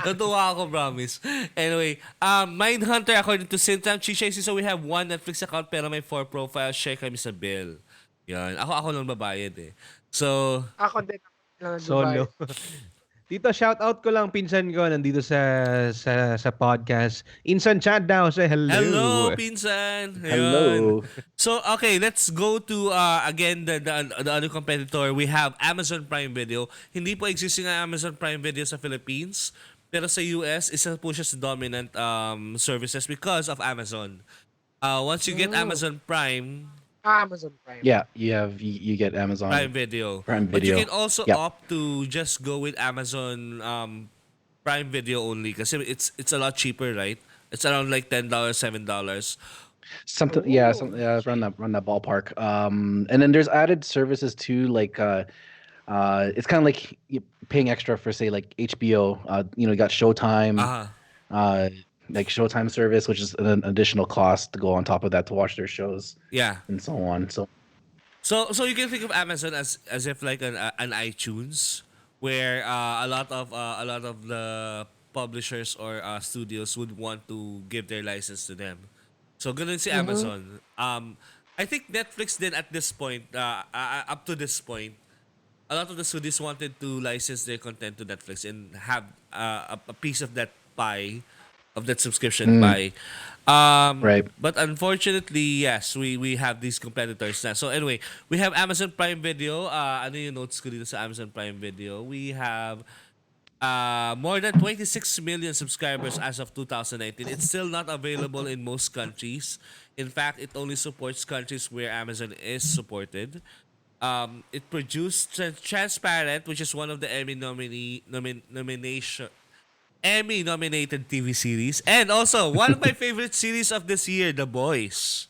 natuwa ako, promise. Anyway, Mindhunter, according to Sintam, Chishay, so we have one Netflix account pero may 4 profiles, share kami sa bill. Yan. Ako lang babayad eh. So, Ako din. Solo. Dito, shout out ko lang pinsan ko nandito sa podcast. Insan chat daw, say hello. hello, pinsan! Ayun. Hello. So, okay, let's go to, again, the other competitor. We have Amazon Prime Video. Hindi po existing ang Amazon Prime Video sa Philippines. Pero sa US, isa po siya sa dominant services because of Amazon. Once you get Amazon Prime Amazon Prime. Yeah, you get Amazon Prime Video. Prime But you Video. can also Yeah. opt to just go with Amazon Prime Video only kasi it's a lot cheaper, right? It's around like $10, $7. Something, yeah, around that ballpark. And then there's added services too, like it's kind of like you paying extra for say like HBO. You got Showtime, like Showtime service, which is an additional cost to go on top of that to watch their shows Yeah. and so on. So So you can think of Amazon as if like an iTunes where a lot of the publishers or studios would want to give their license to them. So ganun si Amazon. I think Netflix then at this point, up to this point, a lot of the studios wanted to license their content to Netflix and have a piece of that pie, of that subscription pie. Right. But unfortunately, yes, we have these competitors now. So anyway, we have Amazon Prime Video. Ano yung notes ko dito sa Amazon Prime Video? We have more than 26 million subscribers as of 2019. It's still not available in most countries. In fact, it only supports countries where Amazon is supported. It produced Transparent, which is one of the Emmy nominated TV series, and also one of my favorite series of this year, The Boys.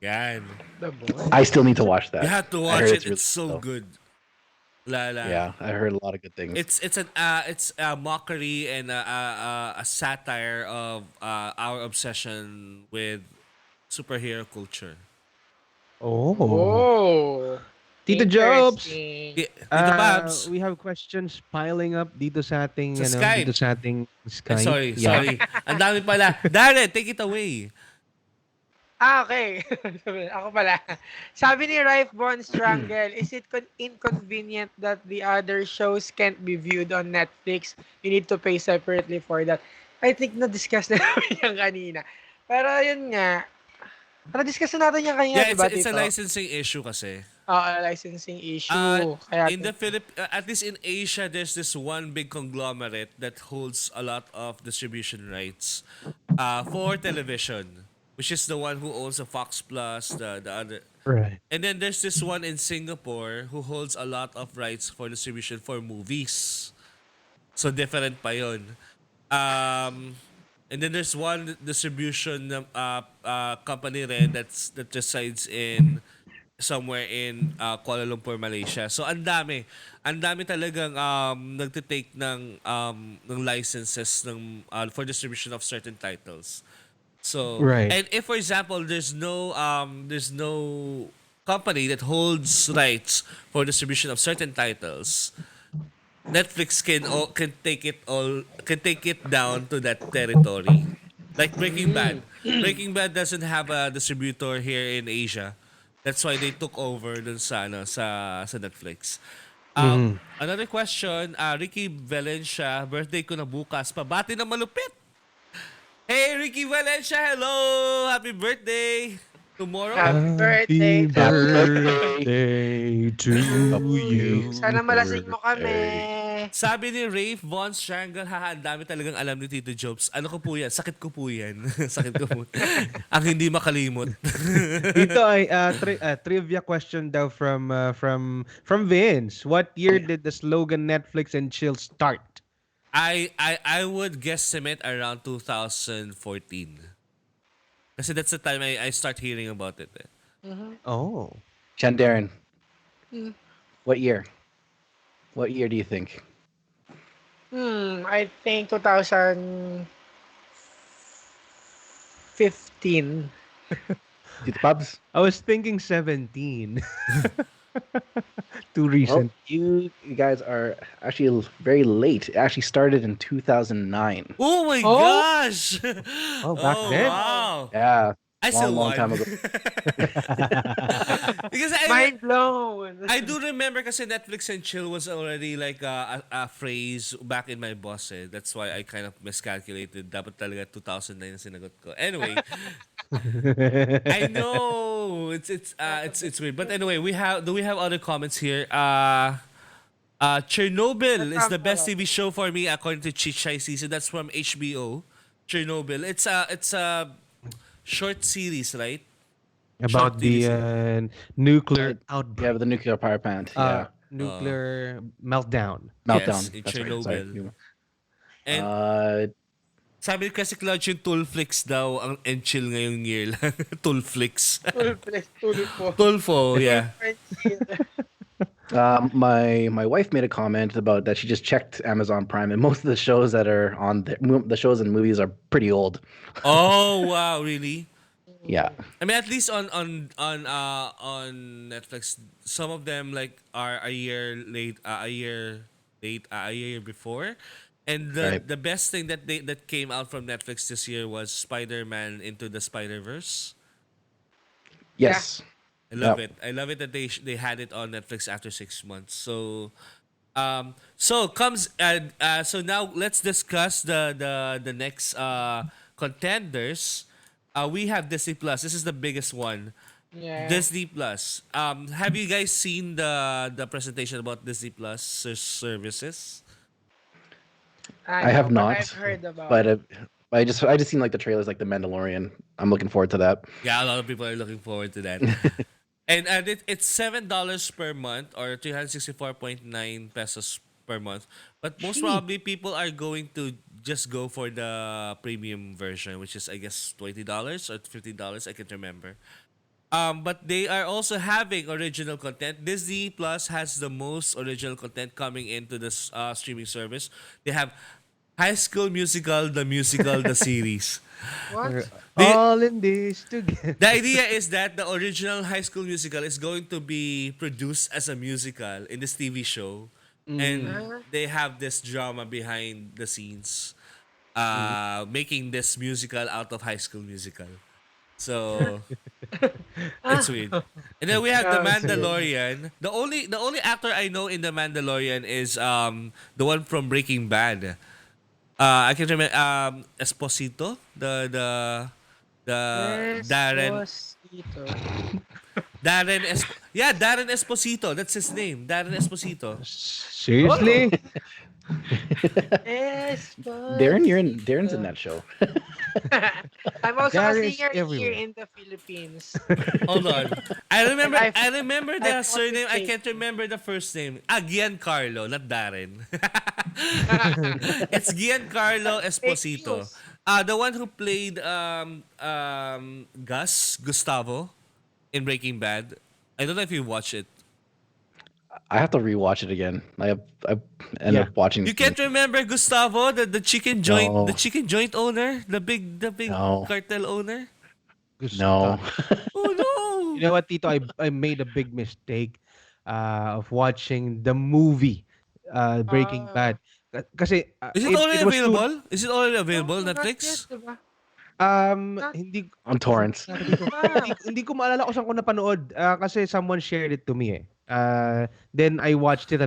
Yan. The boy. I still need to watch that. You have to I watch heard it. really It's so good, good. La la. Yeah, I heard a lot of good things. It's a mockery and a satire of our obsession with superhero culture. Oh. Oh. Tito Jopes. Interesting. Tito Babs. We have questions piling up dito sa ating Sa Skype. dito sa ating Skype. Sorry, Yeah. sorry. Ang dami pala. Darren, take it away. Okay. Ako pala. Sabi ni Rife Von Strangle, is it inconvenient that the other shows can't be viewed on Netflix? You need to pay separately for that. I think na-discuss na namin yan kanina. Pero yun nga, na-discuss na natin yan kanina, Yeah, diba, it's a Tito? licensing issue kasi. Licensing issue. Kaya In the at least in Asia, there's this one big conglomerate that holds a lot of distribution rights for television, which is the one who owns the Fox Plus, the other. Right. And then there's this one in Singapore who holds a lot of rights for distribution for movies. So different pa yun. And then there's one distribution company rin that resides in somewhere in Kuala Lumpur, Malaysia. So ang dami talagang nagte-take ng licenses for distribution of certain titles. So Right. and if for example there's no company that holds rights for distribution of certain titles, Netflix can take it down to that territory. Like Breaking Bad. Breaking Bad doesn't have a distributor here in Asia. That's why they took over dun sa Netflix. Another question, Ricky Valencia, birthday ko na bukas. Pabati na malupit. Hey, Ricky Valencia, hello! Happy birthday! Tomorrow? Happy birthday. Birthday to you. Sana malasing mo kami. Sabi ni Rafe Von Strangle, haha, ang dami talagang alam ni Tito Jopes. Ano ko po yan? Sakit ko po yan. Sakit ko po. Ang hindi makalimot. Dito ay trivia question daw from Vince. What year did the slogan Netflix and chill start? I would guesstimate around 2014. Kasi that's the time I start hearing about it. Oh. Darren, what year? What year do you think? I think 2015. Tito Pabs? I was thinking 17. Too Well, recent. you guys are actually very late. It actually started in 2009. Oh my Oh? gosh! Oh, back then? Wow! Yeah, I still long won. time ago. Because Mind blown. I do remember kasi Netflix and chill was already like a phrase back in my boss eh. That's why I kind of miscalculated. Dapat talaga 2009 na sinagot ko. Anyway, I know it's weird. But anyway, do we have other comments here? Chernobyl is the best TV show for me according to Chichay Season. That's from HBO. Chernobyl. It's a short series, right? About the nuclear outbreak. Yeah, with the nuclear power plant. Yeah, Nuclear meltdown. meltdown. in That's right. Chernobyl. Sorry. And sabi kasi Clutch yung Toolflix daw ang and chill ngayong year lang. Toolflix. Tulpo. Tulfo, yeah. My wife made a comment about that she just checked Amazon Prime, and most of the shows that are on the shows and movies are pretty old. Oh wow, really? Yeah, I mean, at least on Netflix, some of them like are a year before, And Right. the best thing that came out from Netflix this year was Spider-Man Into the Spider-Verse. Yeah. Yes. I love Yep. it. I love it that they had it on Netflix after 6 months. So now let's discuss the next contenders. We have Disney Plus. This is the biggest one. Yeah. Disney Plus. Have you guys seen the presentation about Disney Plus services? I know, have but not, I've heard about but it. I just seen like the trailers, like the Mandalorian. I'm looking forward to that. Yeah, a lot of people are looking forward to that. And it's $7 per month or 364.9 pesos per month. But most Cheap. probably people are going to just go for the premium version, which is I guess $20 or $50. I can't remember. But they are also having original content. Disney Plus has the most original content coming into this streaming service. They have High School Musical, the series. What? They, All in this together. the idea is that the original High School Musical is going to be produced as a musical in this TV show, and they have this drama behind the scenes, making this musical out of High School Musical. So it's weird. And then we have the Sounds weird. Mandalorian. The only actor I know in the Mandalorian is the one from Breaking Bad. I can remember Esposito, the Darren Esposito. Darren Esposito. That's his name. Darren Esposito. Seriously? Darren's in that show. I'm also a There is singer here everywhere. in the Philippines. Hold on. I remember I've- I remember the I've surname. I watched it. can't remember the first name. Giancarlo, not Darren. It's Giancarlo Esposito. news. The one who played Gustavo in Breaking Bad. I don't know if you watch it. I have to rewatch it again. I end Yeah. up watching. You can't remember Gustavo, the chicken joint, No. the chicken joint owner, the big No. cartel owner. No. Oh no! You know what, Tito? I made a big mistake of watching the movie Breaking Ah. Bad. Kasi Is it already it was too- available? Is it already available on No, not Netflix? yet, diba? Hindi On torrents. hindi ko maalala kung saan ko napanood kasi someone shared it to me eh. Then I watched it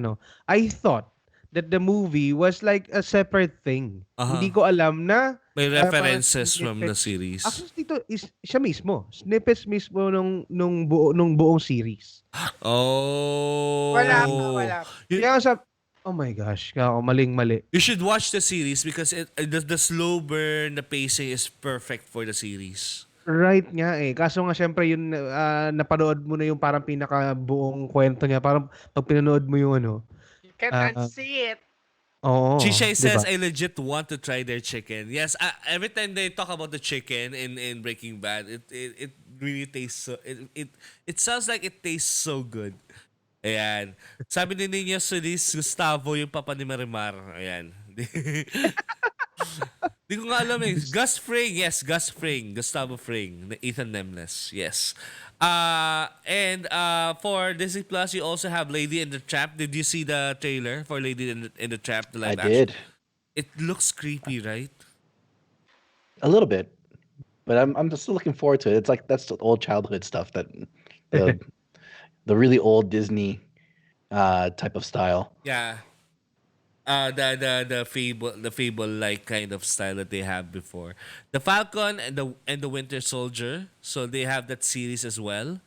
I thought that the movie was like a separate thing. Hindi ko alam na May parang references from the snippets. series. Actually dito is siya mismo. Snippets mismo nung buong series. Oh. Wala pa, wala pa. Kaya sa oh my gosh, maling-mali. You should watch the series because the slow burn, the pacing is perfect for the series. Right nga eh. Kaso nga syempre yun napanood mo na yung parang pinakabuong kwento niya. Parang pag pinanood mo yung You can't Ah. unsee it. oo. Shishay says, diba? I legit want to try their chicken. Yes, every time they talk about the chicken in Breaking Bad, it really tastes so, it sounds like it tastes so good. Ayan. Sabi ni Niño Solis, Gustavo yung papa ni Marimar. Ayan. Di ko nga alam eh. Gus Fring. Yes, Gus Fring. Gustavo Fring. Ethan Nemnes. Yes. And for Disney Plus, you also have Lady in the Trap. Did you see the trailer for Lady in the Trap? The I live did action? It looks creepy, right? a little bit, but I'm just still looking forward to it. It's like that's the old childhood stuff that the the really old Disney type of style. Yeah. The fable like kind of style that they have before. The Falcon and the Winter Soldier, so they have that series as well.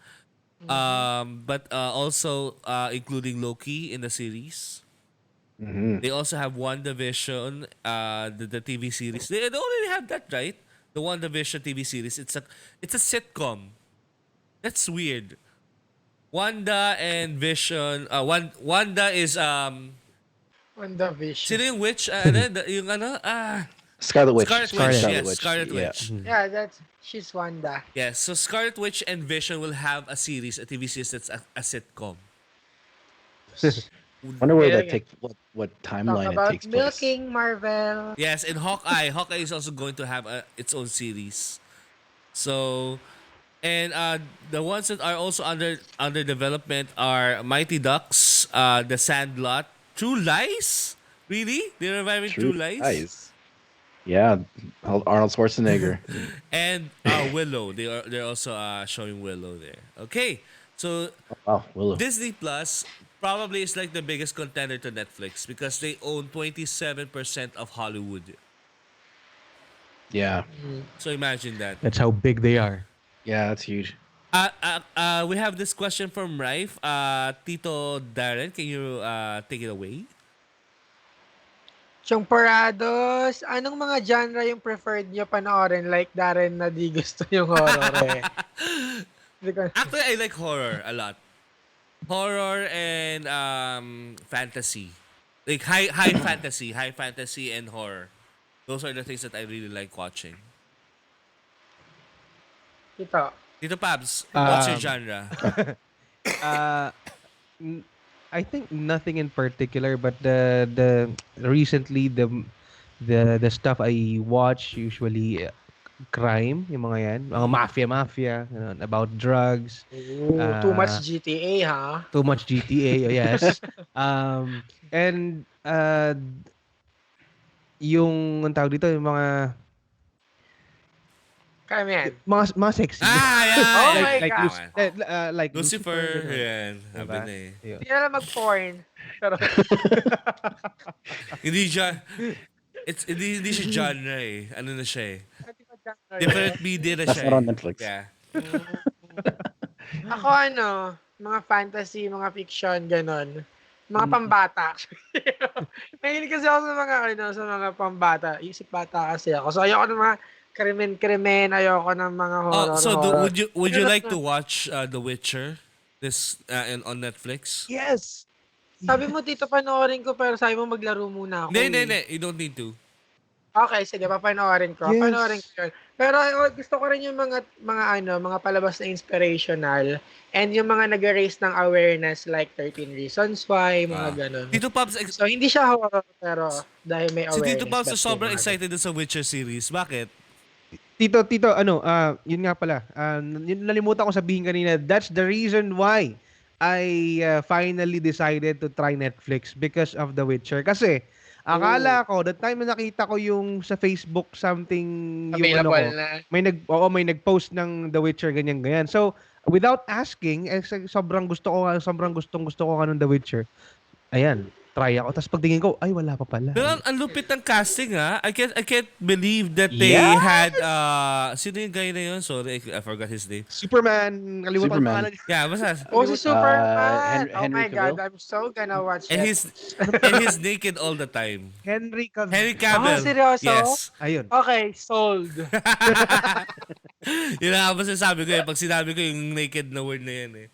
But also including Loki in the series. They also have WandaVision, the TV series. They already have that, right? The WandaVision TV series. It's a sitcom. That's weird. Wanda and Vision. Wanda is WandaVision. sino yung witch? Yung Scarlet Witch. Scarlet Witch. Scarlet Yes, Scarlet yeah. Witch. Yeah, she's Wanda. Yes, so Scarlet Witch and Vision will have a TV series that's a sitcom. Wonder where Yeah, that yeah. takes what Talk timeline it about takes place. milking Marvel. Yes, and Hawkeye. Hawkeye is also going to have its own series. So, and the ones that are also under development are Mighty Ducks, The Sandlot, True Lies. Really? They're reviving True Lies? Yeah, Arnold Schwarzenegger. And Willow. They're also showing Willow there. Okay. So Wow, Willow. Disney Plus probably is like the biggest contender to Netflix because they own 27% of Hollywood. Yeah, So imagine that. That's how big they are. yeah, that's huge. We have this question from Rife. Tito Darren, can you take it away? Tsongporados, anong mga genre yung preferred nyo panoorin? Like Darren na di gusto yung horror eh. Hindi ko- Actually, I like horror a lot. Horror and fantasy. Like high fantasy and horror. Those are the things that I really like watching. Ito. Tito Pabs, what's your Um, genre? Uh, I think nothing in particular, but the recently the stuff I watch usually crime, yung mga yan, mga mafia, ganun, about drugs, Ooh, too much GTA ha? too much GTA, yes. And yung ang tawag dito, yung mga Kaya mo yan. mga sexy. Yeah. Oh yeah, my yeah. God. Like Lucifer. ganun. Yan. Sabi Diba? na eh. Yun. Hindi na lang mag-porn. Pero, Hindi siya, hindi siya genre eh. Ano na siya eh. hindi ko genre. Different media na That's siya not on eh. Netflix. Yeah. Ako mga fantasy, mga fiction, ganon. Mga pambata. Mahilig kasi ako sa mga pambata. Isip bata kasi ako. So ayoko ng mga krimen, ayoko ng mga horror. Oh, so horror. would you like to watch The Witcher this on Netflix? Yes. Sabi mo, Tito, panoorin ko, pero sabi mo maglaro muna ako. Hindi. You don't need to. Okay, sige, papanoorin ko. Yes. Panoorin ko yun. Pero gusto ko rin yung mga palabas na inspirational and yung mga nag-raise ng awareness like 13 Reasons Why, mga ganon. Tito Pops, So, hindi siya horror, pero dahil may si awareness. Tito Pops that's sobrang yung mga- excited sa Witcher series. Bakit? Tito, yun nga pala. Yun nalimutan ko sabihin kanina. That's the reason why I finally decided to try Netflix because of The Witcher. Kasi, akala ko, the time na nakita ko yung sa Facebook something, yung Available ko, na. may nag-post ng The Witcher, ganyan. So, without asking, sobrang gustong gusto ko ng The Witcher. Ayan, try ako. Tapos pagtingin ko, ay, wala pa pala. Pero ang lupit ng casting ha. I can't believe that they Yeah. had sino yung guy na yun? Sorry, I forgot his name. Superman, kalimutan ko Superman. pangalan niya. Yeah, basta. Oh, si Superman! Oh Henry my God, Cavill? I'm so gonna watch And it. he's naked all the time. Henry Cavill. Henry Cavill. seryoso? Yes. Ayun. Okay, sold. Yun na nga ba sinasabi ko eh. Pag sinabi ko yung naked na word na yan eh.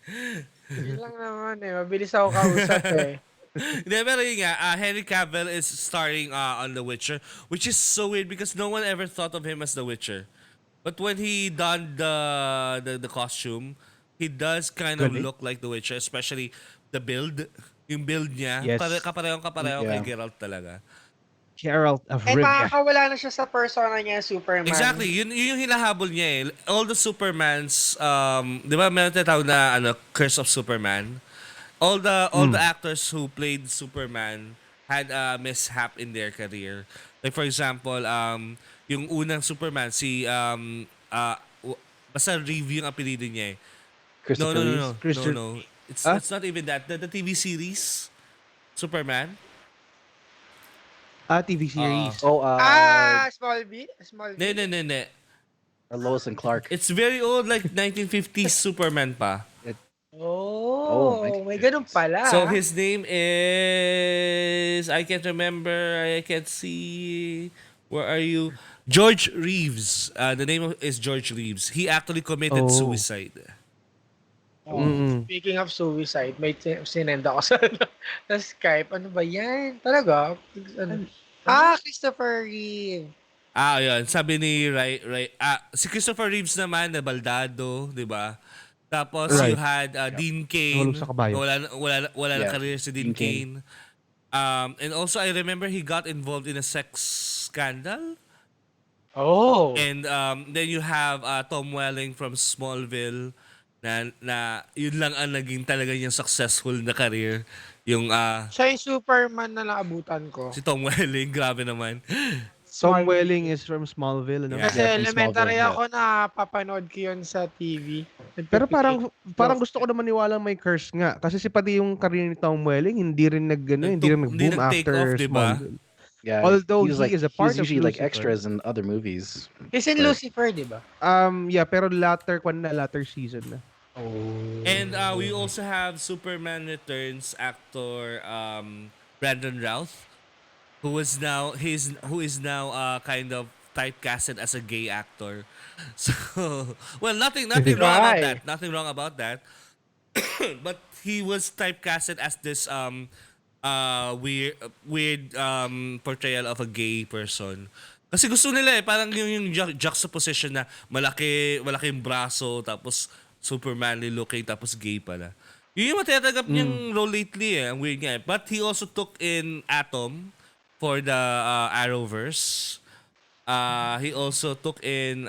Yun lang naman eh. Mabilis ako kausap eh. Hindi, pero yun nga, Henry Cavill is starring on The Witcher, which is so weird because no one ever thought of him as The Witcher. But when he donned the costume, he does kind of Galing. look like The Witcher, especially the build. Yung build niya, Yes. kapareho kay Yeah. Geralt talaga. Geralt of And Rivia. makakawala na siya sa persona niya, Superman. Exactly, yun yung hinahabol niya eh. All the Supermans, di ba meron tinatawag na Curse of Superman? All the actors who played Superman had a mishap in their career. Like for example, yung unang Superman basta Reeve yung apelyido niya eh. Christopher Reeves. Christopher- No. It's Ah? not even that. The TV series Superman. TV series. Oh, Smallville? Hindi. Lois and Clark. It's very old, like 1950s Superman pa. Oh, may ganun pala. So his name is I can't remember. I can't see. Where are you? George Reeves. The name is George Reeves. He actually committed Oh. suicide. Speaking of suicide, may sinend ako sa Skype. Ano ba yan? Talaga? Ano? Christopher Reeve. Yun. Sabi ni si Christopher Reeves naman na baldado, 'di ba? Tapos Right. you had Dean Cain. Nahulog sa kabayo. Wala na Yeah. career si Dean Dean Cain. Cain. And also I remember he got involved in a sex scandal. Oh. And then you have Tom Welling from Smallville na yun lang ang naging talaga yung successful na career. Yung Siya yung Superman na naabutan ko. si Tom Welling, grabe naman. Tom Smallville. Welling is from Smallville, ano? Yeah. Kasi Yeah, from elementary Smallville, ako na papanood ko yun sa TV. Pero parang gusto ko naman maniwalang may curse nga kasi pati yung career ni Tom Welling hindi rin Hindi nag-boom nag-take after off, di ba? Smallville. Yeah, Although he was he is a he part was of usually like Lucifer. extras in other movies. He's in Right. Lucifer, di ba? Yeah, pero latter season na. And we also have Superman Returns actor Brandon Routh, who is now kind of typecasted as a gay actor. So, well, nothing wrong about Right. that. Nothing wrong about that. But he was typecasted as this weird portrayal of a gay person. Kasi gusto nila parang yung juxtaposition na malaking braso tapos super manly looking tapos gay pala. Yun yung matatanggap niyang role lately Ang weird nga But he also took in Atom for the Arrowverse. He also took in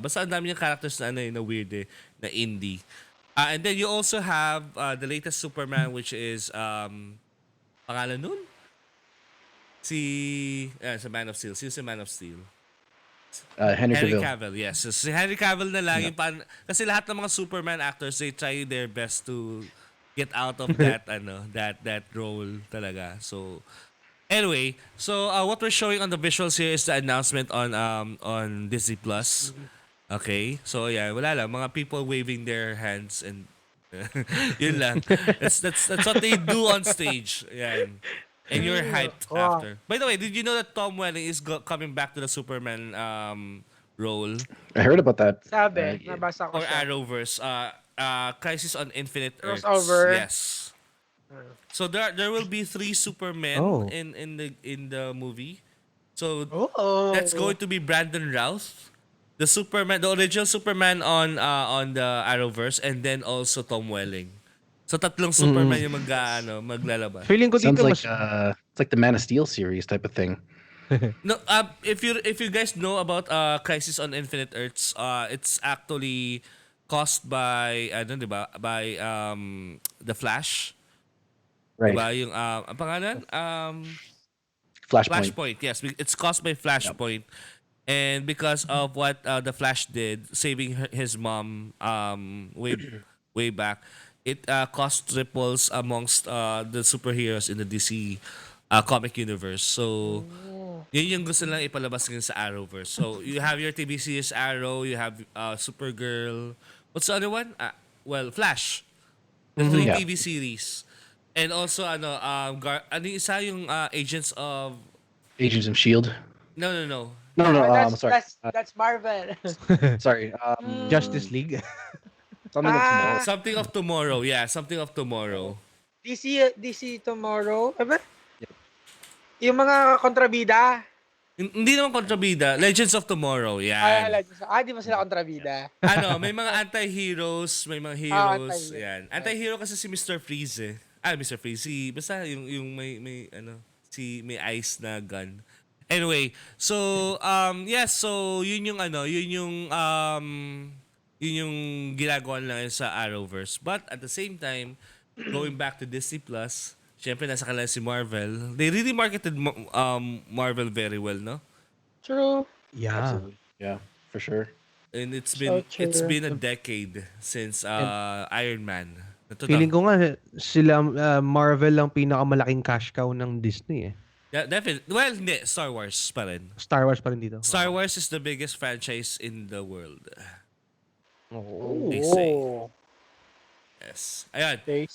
basta ang dami niyang characters na na weird na indie. And then you also have the latest Superman which is pangalan nun? Sa Man of Steel. Sino si Man of Steel? Henry Henry Cavill. Cavill, yes. So, si Henry Cavill na lang yung kasi lahat ng mga Superman actors they try their best to get out of that that role talaga. So anyway, what we're showing on the visuals here is the announcement on Disney Plus. Okay? So yeah, wala lang mga people waving their hands and yun lang. That's what they do on stage. Yan. And you're hyped after. By the way, did you know that Tom Welling is coming back to the Superman role I heard about that. Sabi, nabasa ko or siya. Arrowverse? Crisis on Infinite Earths. Crossover. Yes. So there will be 3 Supermen Oh. in the movie. So Oh. that's going to be Brandon Routh, the original Superman on the Arrowverse, and then also Tom Welling. So tatlong Superman yung maglalabas. Feeling ko Sounds dito like mas it's like the Man of Steel series type of thing. No, if you guys know about Crisis on Infinite Earths, it's actually caused by diba? By the Flash. Right. Diba yung ang pangalan? Flashpoint. Flashpoint. Yes, it's caused by Flashpoint. And because of what the Flash did, saving his mom way back, it caused ripples amongst the superheroes in the DC comic universe. So, yun yung gusto lang ipalabas ngayon sa Arrowverse. So, you have your TV series Arrow, you have Supergirl. What's the other one? Flash. The 3 Yeah. TV series. And also, isa yung Agents of... Agents of Shield. No. No. that's, Sorry. that's Marvel. Sorry. Justice League. Something of tomorrow. Something of Tomorrow. Yeah, Something of Tomorrow. DC Tomorrow. Aba? Yung mga kontrabida. Hindi naman kontrabida. Legends of Tomorrow. Yan. Di ba sila kontrabida? May mga anti-heroes, may mga heroes. anti-hero. Yan. Anti-hero kasi si Mr. Freeze Mr. Freeze. Basta yung may may ice na gun. Anyway, so so yun yung ginagawa lang sa Arrowverse. But at the same time, going back to Disney Plus, syempre nasa kanila si Marvel. They really marketed Marvel very well, no? True. Yeah. Absolutely. Yeah, for sure. And it's So been a decade since Iron Man. Feeling ko nga sila Marvel lang pinakamalaking cash cow ng Disney eh. Yeah, definitely. Well, hindi. Star Wars pa rin. Star Wars pa rin dito. Star Wars is the biggest franchise in the world. Oh. They say. Yes. Ayan. They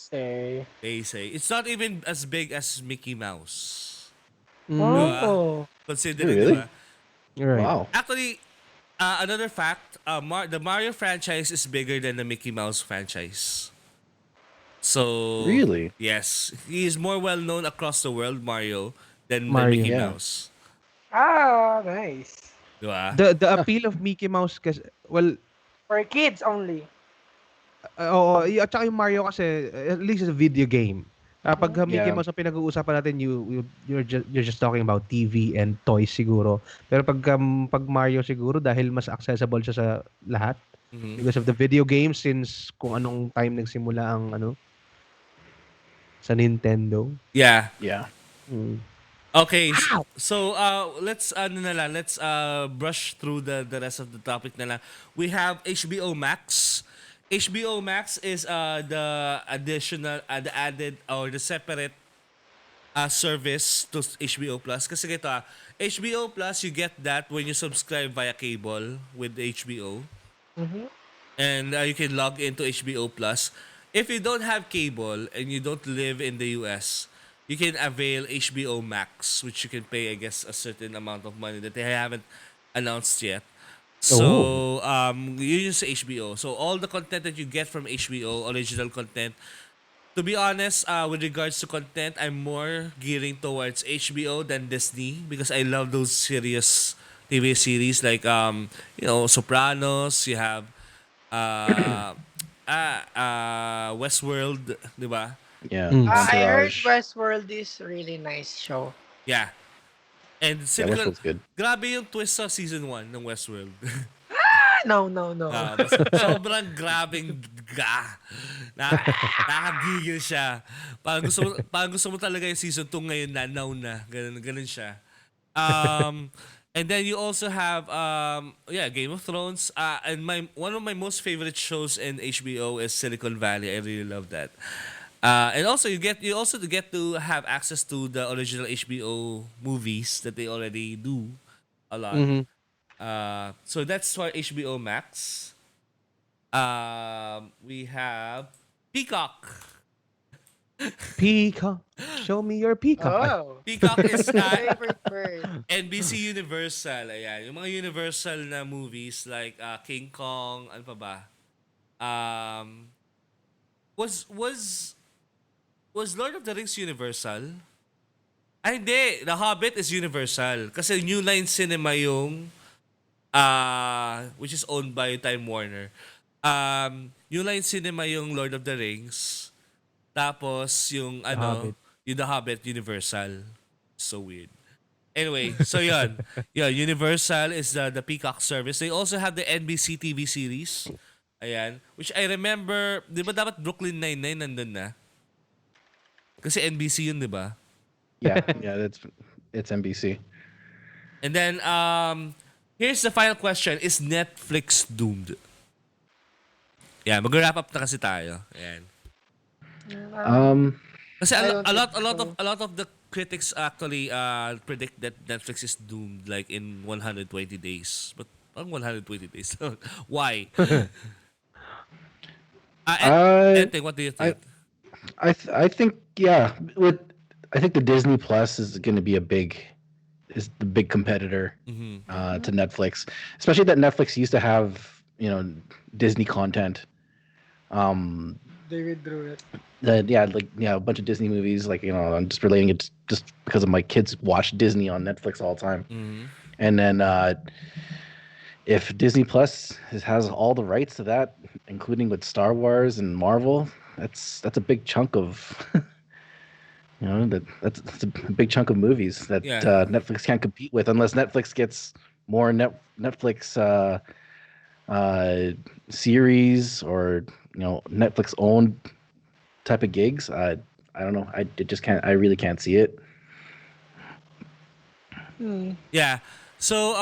say. It's not even as big as Mickey Mouse. Oh. Considering, Really? diba? You're right. Wow. Actually, another fact, the Mario franchise is bigger than the Mickey Mouse franchise. So, Really? yes. He is more well known across the world, Mario, than Mario, Mickey yeah. Mouse. Nice. Diba? The appeal of Mickey Mouse kasi For kids only. at saka yung Mario kasi at least it's a video game. Pag Mickey Yeah. Mouse ang pinag-uusapan natin, you're just talking about TV and toys siguro. Pero pag Mario siguro dahil mas accessible siya sa lahat. because of the video games since kung anong time nagsimula ang sa Nintendo. Yeah. Yeah. Mm. Okay, so let's brush through the rest of the topic na lang. We have HBO Max. HBO Max is the additional the added or the separate service to HBO Plus. Kasi ito HBO Plus, you get that when you subscribe via cable with HBO. And you can log into HBO Plus. If you don't have cable and you don't live in the US, you can avail HBO Max, which you can pay, I guess, a certain amount of money that they haven't announced yet. So, you use HBO. So, all the content that you get from HBO, original content, to be honest, with regards to content, I'm more gearing towards HBO than Disney because I love those serious TV series like Sopranos. You have Westworld, di ba? Yeah. I heard Entourage. Westworld is really nice show. Yeah. And Yeah, Silicon, Westworld's good. grabe yung twist sa season 1 ng Westworld. No. Sobrang grabing nakagigil siya. Parang gusto mo talaga yung season 2 ngayon na now na. Ganun siya. And then you also have Game of Thrones. And one of my most favorite shows in HBO is Silicon Valley. I really love that. And also you get to have access to the original HBO movies that they already do a lot. So that's for HBO Max. We have Peacock. Peacock, show me your peacock. Oh, Peacock is favorite bird. NBC Universal. Ayan, yung mga Universal na movies like King Kong, ano pa ba? Was Lord of the Rings Universal? Ay, hindi. The Hobbit is Universal. Kasi New Line Cinema yung which is owned by Time Warner. New Line Cinema yung Lord of the Rings. Tapos yung Hobbit. yung The Hobbit Universal. So weird. Anyway, so yun. Universal is the Peacock service. They also have the NBC TV series. Ayan. Which I remember, di ba dapat Brooklyn Nine-Nine nandun na? Kasi NBC yun, di ba? Yeah, it's NBC. And then, here's the final question. Is Netflix doomed? Yeah, mag-wrap up na kasi tayo. Ayan. Kasi I don't a lot think of the critics actually predict that Netflix is doomed like in 120 days. But parang 120 days. Why? Anything, what do you think? I think I think the Disney Plus is going to be is the big competitor to Netflix, especially that Netflix used to have Disney content. They withdrew it. A bunch of Disney movies. I'm just relating it just because of my kids watch Disney on Netflix all the time. And then if Disney Plus has all the rights to that, including with Star Wars and Marvel, that's a big chunk of that's a big chunk of movies that Netflix can't compete with unless Netflix gets more Netflix series or Netflix owned type of gigs. I don't know. I really can't see it. Yeah. So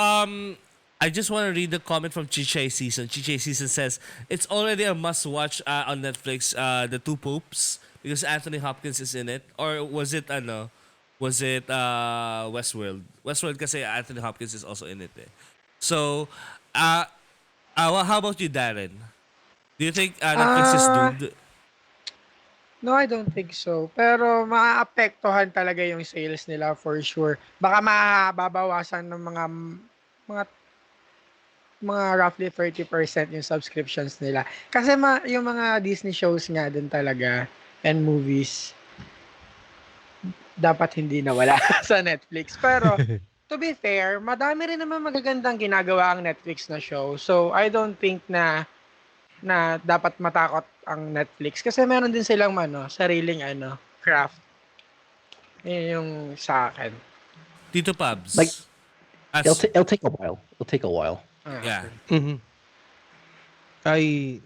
I just want to read the comment from Chiche Sison. Chiche Sison says it's already a must watch on Netflix, The Two Popes, because Anthony Hopkins is in it. Or was it Westworld? Westworld kasi Anthony Hopkins is also in it. So how about you, Darren? Do you think Netflix is doomed? No, I don't think so. Pero maapektuhan talaga yung sales nila for sure. Baka mababawasan ng mga roughly 30% yung subscriptions nila. Kasi yung mga Disney shows nga din talaga and movies dapat hindi nawala sa Netflix. Pero to be fair, madami rin naman magagandang ginagawa ang Netflix na show. So I don't think na dapat matakot ang Netflix kasi meron din silang sariling craft. Yun yung sa akin. Tito Pabs. Like, it'll take a while. It'll take a while. Yeah. I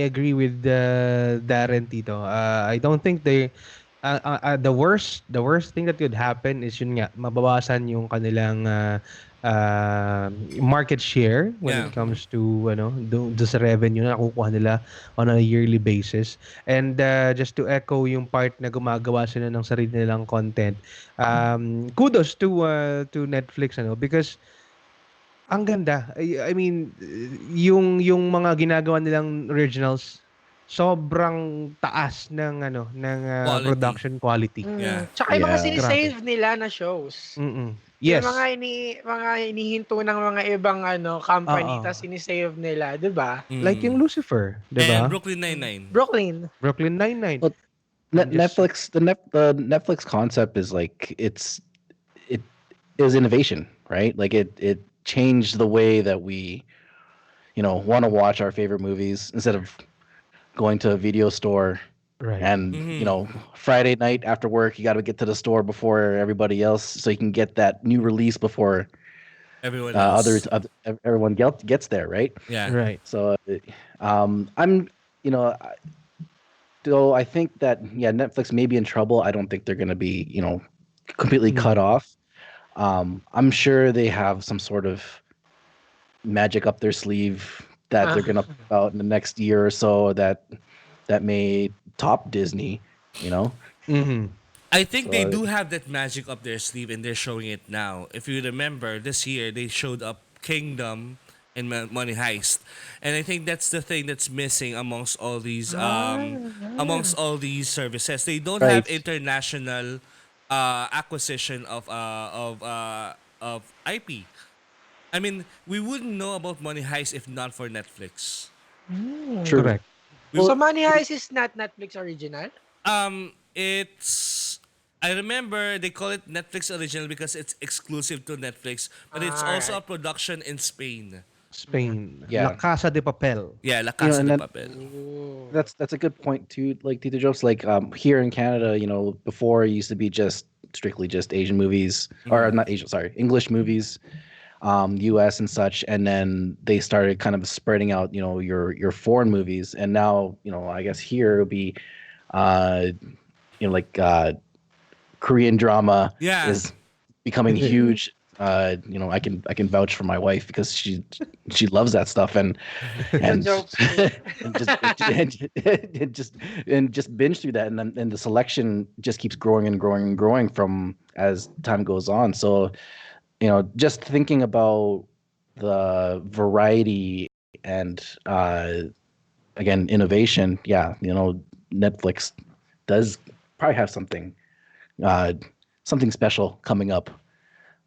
agree with Darren Tito. I don't think the worst thing that could happen is yun nga mabawasan yung kanilang market share when it Yeah. comes to sa revenue na nakukuha nila on a yearly basis. And just to echo yung part na gumagawa sila ng sarili nilang content. Kudos to Netflix because ang ganda. I mean, yung mga ginagawa nilang originals sobrang taas ng Quality. production quality. Yeah. Tsaka yung mga Yeah. Grabe. sinisave nila na shows. Mm. Yung Yes. mga hinihinto ng mga ibang company Oo. tas sinisave nila, 'di ba? Like yung Lucifer, 'di And ba? Brooklyn Nine-Nine. Brooklyn. Brooklyn Nine-Nine. Well, I'm just- Netflix, the Netflix concept is like it is innovation, right? Like it changed the way that we, want to watch our favorite movies instead of going to a video store Right. and Mhm. Friday night after work you got to get to the store before everybody else so you can get that new release before Everyone else. everyone gets there, right? Yeah. Right. So I'm though I think that Netflix may be in trouble. I don't think they're going to be completely cut off. I'm sure they have some sort of magic up their sleeve that they're going to put out in the next year or so that may top Disney. Mhm. I think they So- do have that magic up their sleeve and they're showing it now. If you remember, this year they showed up Kingdom and Money Heist. And I think that's the thing that's missing amongst all these services. They don't have Right. international acquisition of IP. I mean, we wouldn't know about Money Heist if not for Netflix. True. Correct. So Money Heist is not Netflix original? It's I remember they call it Netflix original because it's exclusive to Netflix, but it's also a Alright. production in Spain. Spain. Yeah. La Casa de Papel. Yeah, La Casa and de then- Papel. That's a good point too. Like Tito Jokes, like here in Canada, before it used to be just strictly just Asian movies or not Asian, sorry, English movies, US and such, and then they started kind of spreading out, your foreign movies, and now, I guess here it'll be, like Korean drama Yeah. is becoming huge. I can vouch for my wife because she loves that stuff and Jopes. and just binge through that, and then and the selection just keeps growing and growing and growing from as time goes on. So just thinking about the variety and again innovation, Netflix does probably have something special coming up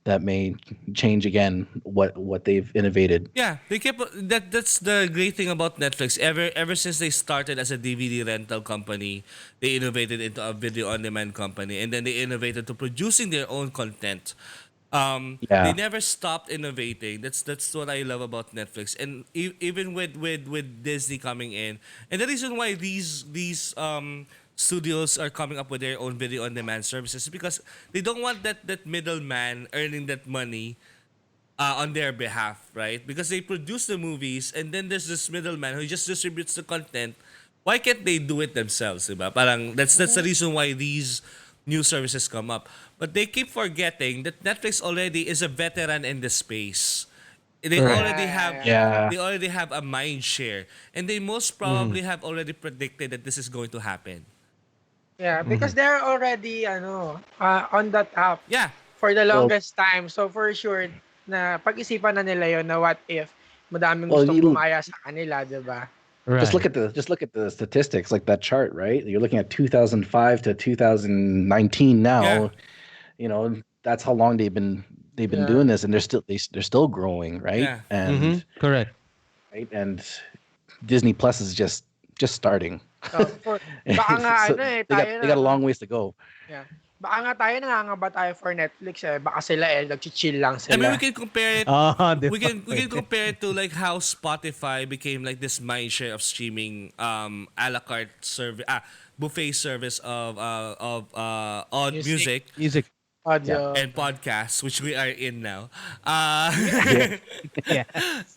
that may change again what they've innovated. Yeah, they kept that's the great thing about Netflix. Ever since they started as a DVD rental company, they innovated into a video on demand company, and then they innovated to producing their own content. They Yeah. never stopped innovating. That's what I love about Netflix, and even with Disney coming in, and the reason why these studios are coming up with their own video on demand services is because they don't want that middleman earning that money on their behalf, right? Because they produce the movies and then there's this middleman who just distributes the content. Why can't they do it themselves, diba? Parang that's the reason why these new services come up. But they keep forgetting that Netflix already is a veteran in the space. They Correct. already have Yeah. they already have a mind share, and they most probably have already predicted that this is going to happen. Yeah, because they're already on that app Yeah. for the longest time. So for sure na pag-isipan na nila yon na what if madaming Well, gustong you- bumaya sa kanila, 'di ba? Right. Just look at the statistics, like that chart, right? You're looking at 2005 to 2019 now. That's how long they've been Yeah. doing this, and they're still growing, right? Yeah. And Correct. right, and Disney Plus is just starting. So, baka nga So they got a long ways to go. Yeah. Baka nga tayo nangangamba tayo for Netflix Baka sila nag-chill lang I mean, sila. we can compare it Di we ba? can compare it to like how Spotify became like this mindshare of streaming a la carte service buffet service of on Music. music. Music. Audio. and podcasts, which we are in now. Yeah. Yeah.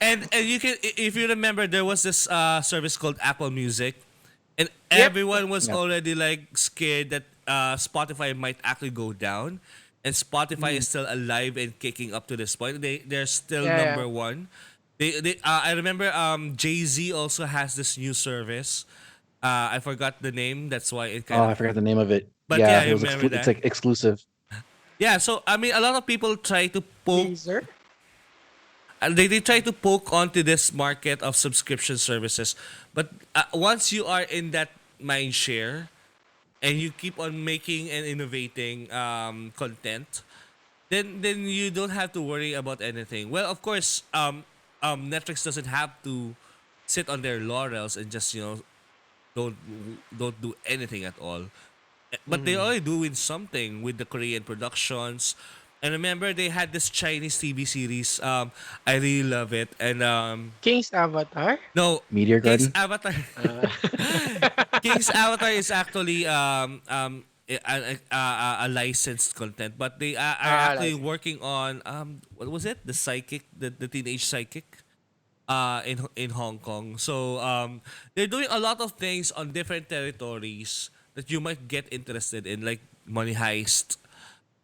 And you can, if you remember, there was this service called Apple Music, and Yep. everyone was Yep. already like scared that Spotify might actually go down, and Spotify is still alive and kicking up to this point. They're still Yeah, yeah. number one. I remember Jay-Z also has this new service. I forgot the name. That's why it kind Oh, of. I forgot the name of it. But Yeah, yeah, I it was remember it's that. like exclusive. Yeah, so I mean, a lot of people try to poke. Teaser. They try to poke onto this market of subscription services, but once you are in that mind share, and you keep on making and innovating content, then you don't have to worry about anything. Well, of course, Netflix doesn't have to sit on their laurels and just don't don't do anything at all. But they are doing something with the Korean productions. And remember, they had this Chinese TV series. I really love it. And King's Avatar. no, Meteor King's Garden. Avatar. King's Avatar is actually a licensed content, but they are actually Licensed. working on what was it? The psychic, the teenage psychic, in Hong Kong. So they're doing a lot of things on different territories that you might get interested in, like Money Heist.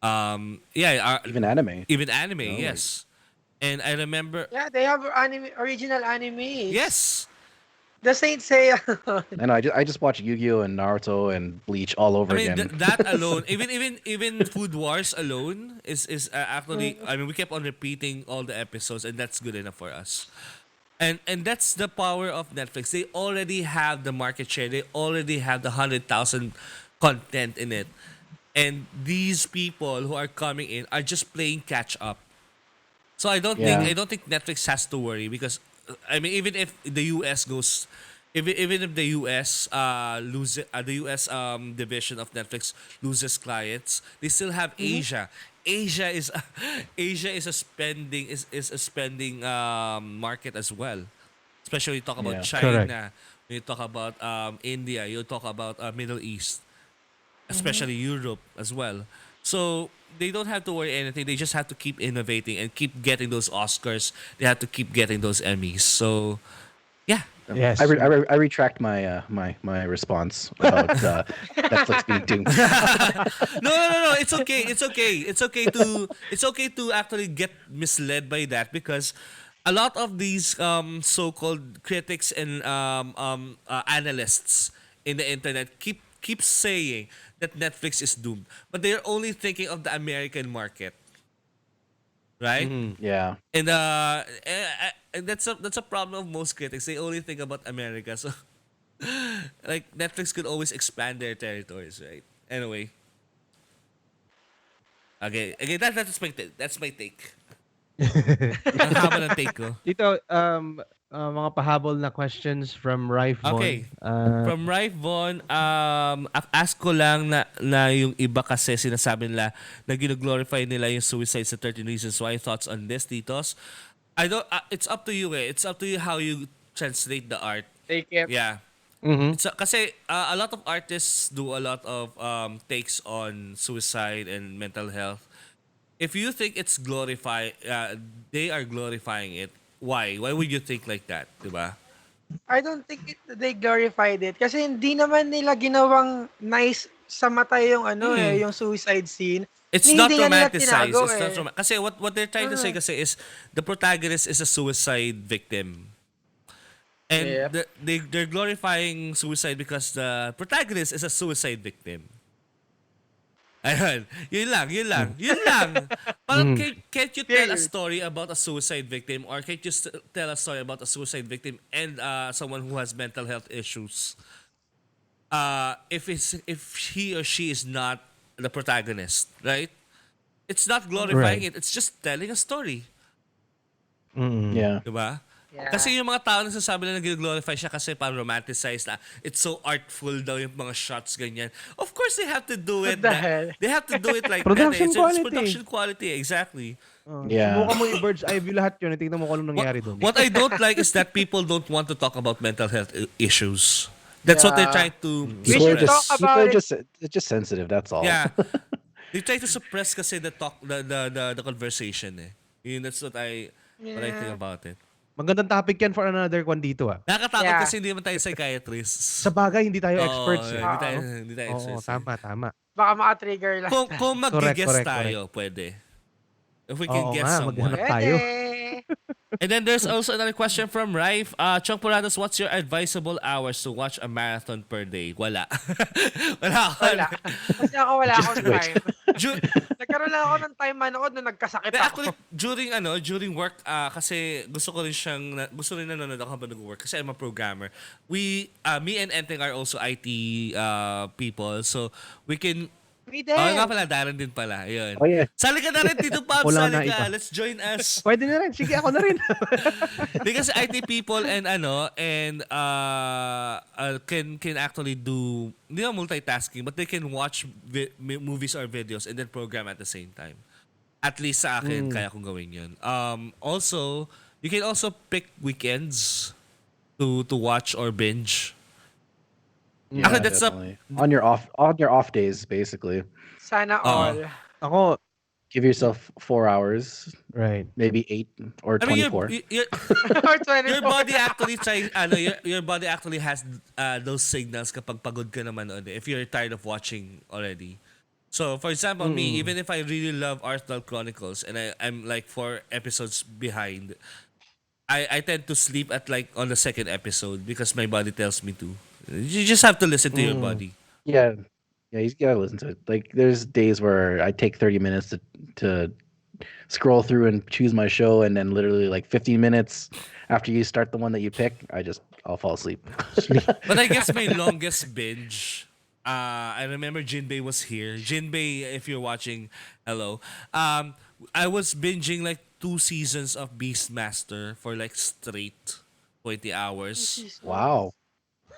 Even anime. Even anime, yes. And I remember, Yeah, they have original anime. yes. The Saint Seiya. I know. I just watched Yu-Gi-Oh and Naruto and Bleach all over I mean again. that alone, even Food Wars alone is actually. I mean, we kept on repeating all the episodes, and that's good enough for us. And that's the power of Netflix. They already have the market share. They already have the 100,000 content in it, and these people who are coming in are just playing catch up. So Yeah. I don't think Netflix has to worry because I mean even if the US goes even if the US loses the US division of Netflix loses clients, they still have Asia. Asia is Asia is a spending market as well. Especially you talk about Yeah. China, Correct. when you talk about India, you talk about Middle East, especially Europe as well. So they don't have to worry anything. They just have to keep innovating and keep getting those Oscars. They have to keep getting those Emmys. So yeah. Yes. I retract my my response about Netflix being doomed. No. It's okay. It's okay. It's okay to actually get misled by that because a lot of these so-called critics and analysts in the internet keep saying that Netflix is doomed, but they're only thinking of the American market, right? Yeah. And that's a problem of most critics. They only think about America, so like Netflix could always expand their territories, right? Anyway, okay, that's my take. Ang haba ng take ko. Dito, mga pahabol na questions from Rife Von. Okay. From Rife Von, ask ko lang na yung iba kasi sinasabi nila na gino-glorify nila yung suicide sa 13 Reasons Why. Thoughts on this, Titos? I don't, it's up to you eh. It's up to you how you translate the art. Take it. Yeah. Mhm. Kasi a lot of artists do a lot of takes on suicide and mental health. If you think it's they are glorifying it. Why? Why would you think like that, diba? I don't think they glorified it. Kasi hindi naman nila ginawang nice sa mata yung yung suicide scene. It's Hindi not nga nila romanticized. tinago It's not eh. kasi what they're trying to say kasi is the protagonist is a suicide victim. And Yep. they're glorifying suicide because the protagonist is a suicide victim. Ayun. Yun lang. Parang can't you tell a Period. story about a suicide victim or can't you tell a story about a suicide victim and someone who has mental health issues? If he or she is not the protagonist, right? It's not glorifying Right. it. It's just telling a story. Yeah. Diba? Yeah. Kasi yung mga tao nagsasabi na nag-glorify siya kasi parang romanticize na it's so artful daw yung mga shots ganyan. Of course they have to do it. What the hell? They have to do it like Production that. It's quality. production quality, exactly. Yeah. Subukan mo yung bird's eye view lahat yun. Tingnan mo kung anong nangyari doon. What I don't like is that people don't want to talk about mental health issues. That's what they're Yeah. trying to We People should are talk just about it. it's just sensitive. That's all. Yeah. They try to suppress kasi the talk, the conversation eh. That's what I think about it. Magandang topic yan for another one dito ah. Nakakatakot Yeah. kasi hindi naman tayo psychiatrists. Sa bagay, hindi tayo Oo, experts eh. hindi tayo Oo, experts. tama. Baka maka-trigger lang. Kung mag-guess Correct. tayo, pwede. If we can Oo guess nga, someone. maghanap tayo. And then there's also another question from Raif. Tsongporados, what's your advisable hours to watch a marathon per day? Wala. Wala ako. Wala. Kasi ako wala akong Just wait. time. Ju- Nagkaroon lang ako ng time manood nung nagkasakit ako. Actually, during work, kasi gusto rin nanonood ako habang nag-work kasi I'm a programmer. Me and Enteng are also IT people. So, we can... Me Oh, din. nga pala, Darren din pala. Ayun. Oh, yeah. Sali ka na rin, Tito Pops. Wala Sali na ka. iba. Let's join us. Pwede na rin. Sige, ako na rin. Because IT people and can actually do hindi na multitasking, but they can watch movies or videos and then program at the same time. At least sa akin, kaya kong gawin yun. Also, you can also pick weekends to watch or binge. Yeah, Actually, that's definitely. On your off days, basically. Sana all. Ako, Give yourself 4 hours, right. maybe 8 or I mean, 24. Or 24. your body actually your body actually has those signals kapag pagod ka naman on if you're tired of watching already. So, for example, me, even if I really love Arsenal Chronicles and I'm like 4 episodes behind, I tend to sleep at like on the second episode because my body tells me to. You just have to listen to your body. Yeah, you gotta listen to it. Like, there's days where I take 30 minutes to scroll through and choose my show, and then literally like 15 minutes after you start the one that you pick, I'll fall asleep. But I guess my longest binge, I remember Jinbei was here. Jinbei, if you're watching, hello. I was binging like 2 seasons of Beastmaster for like straight 20 hours. Wow.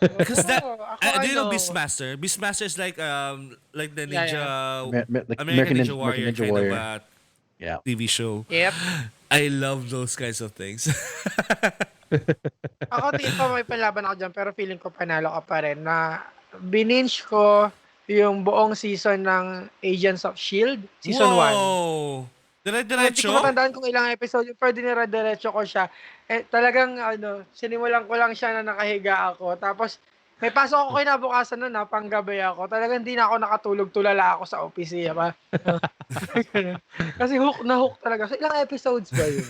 Because that, Ako, do you know ano, Beastmaster? Beastmaster is like the Yeah, ninja, Like American Ninja Warrior Ninja kind Warrior. of Yeah. TV show. Yep. I love those kinds of things. Ako dito may palaban ako dyan, pero feeling ko panalo ka pa rin na bininge ko yung buong season ng Agents of S.H.I.E.L.D. Season 1. Wow! Hindi Dire-diretso? ko matandaan kung ilang episode, pero dinira-diretso ko siya. Talagang, sinimulan ko lang siya na nakahiga ako. Tapos, may pasok ako kinabukasan nun, panggabi ako. Talagang hindi na ako nakatulog, tulala ako sa opisina pa. Kasi hook talaga. So, ilang episodes ba yun?